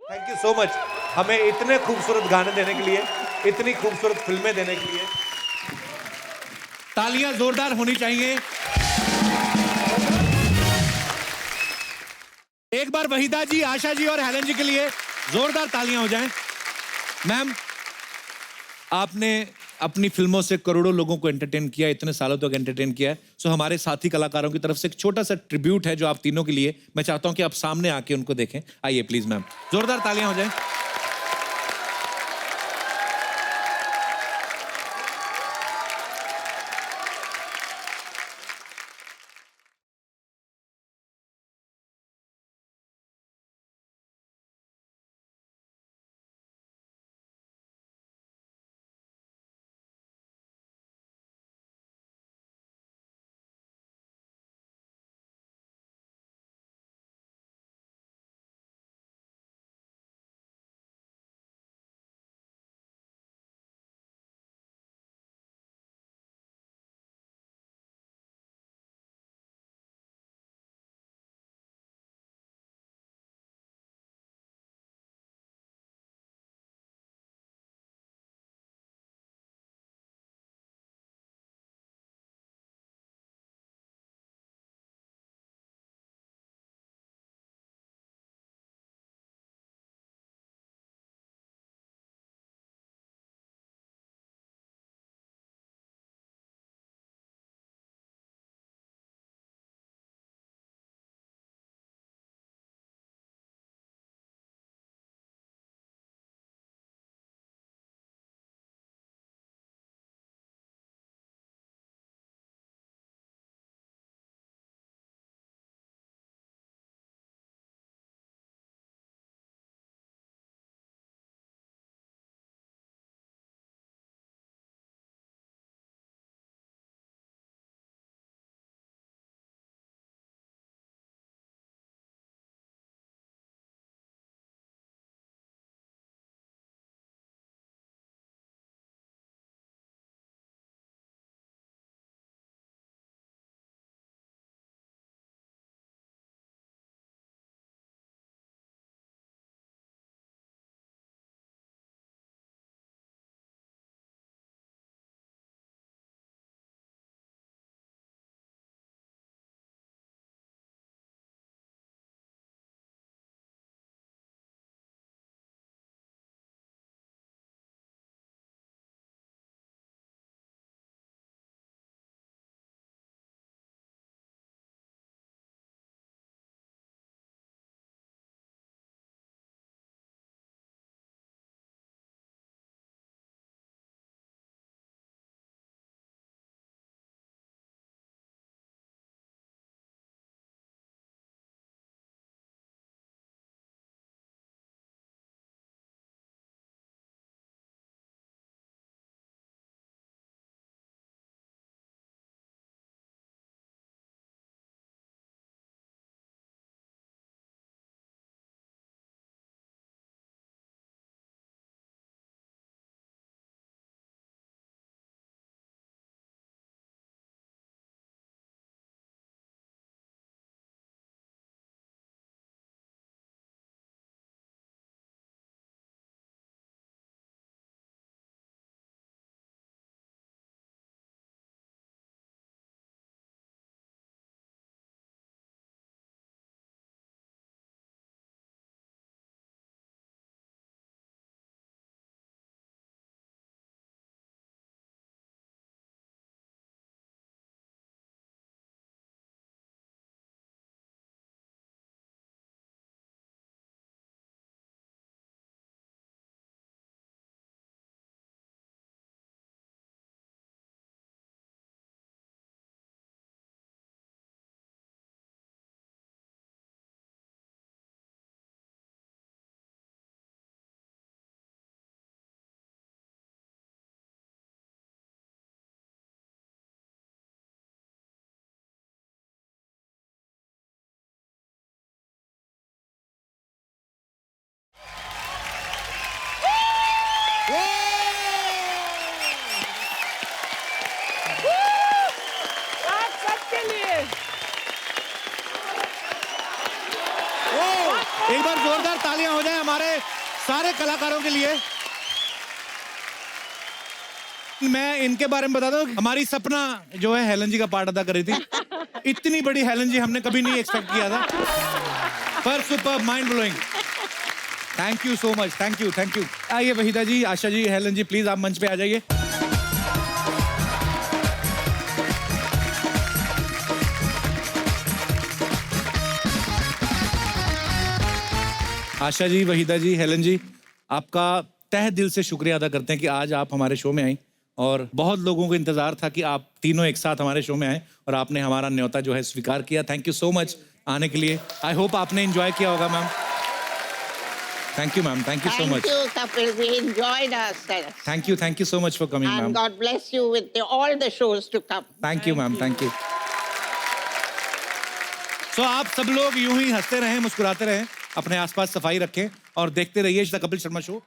थैंक यू सो मच, हमें इतने खूबसूरत गाने देने के लिए, इतनी खूबसूरत फिल्में देने के लिए। तालियां जोरदार होनी चाहिए। एक बार वहीदा जी, आशा जी और हेलन जी के लिए जोरदार तालियां हो जाएं। मैम, आपने अपनी फिल्मों से करोड़ों लोगों को एंटरटेन किया, इतने सालों तक एंटरटेन किया है। सो हमारे साथी कलाकारों की तरफ से एक छोटा सा ट्रिब्यूट है जो आप तीनों के लिए मैं चाहता हूं कि आप सामने आके उनको देखें। आइए प्लीज मैम, जोरदार तालियां हो जाएं। सारे कलाकारों के लिए मैं इनके बारे में बता दूं, हमारी सपना जो है हेलन जी का पार्ट अदा कर रही थी। इतनी बड़ी हेलन जी हमने कभी नहीं एक्सपेक्ट किया था, पर super mind blowing. Thank you so much, thank you, thank you. आइए वहीदा जी, आशा जी, हेलन जी, प्लीज आप मंच पे आ जाइए। आशा जी, वहीदा जी, हेलन जी, आपका तहे दिल से शुक्रिया अदा करते हैं कि आज आप हमारे शो में आई, और बहुत लोगों को इंतजार था कि आप तीनों एक साथ हमारे शो में आए और आपने हमारा न्योता जो है स्वीकार किया। थैंक यू सो मच आने के लिए। आई होप आपने एंजॉय किया होगा ma'am. Thank you ma'am, thank you so much. Thank you, Kapil. We enjoyed ourselves. Thank you so much for coming ma'am. And God bless you with all the shows to come. Thank you ma'am, thank you. So आप सब लोग यूं ही हंसते रहें, मुस्कुराते रहें, अपने आसपास सफाई रखें और देखते रहिए द कपिल शर्मा शो।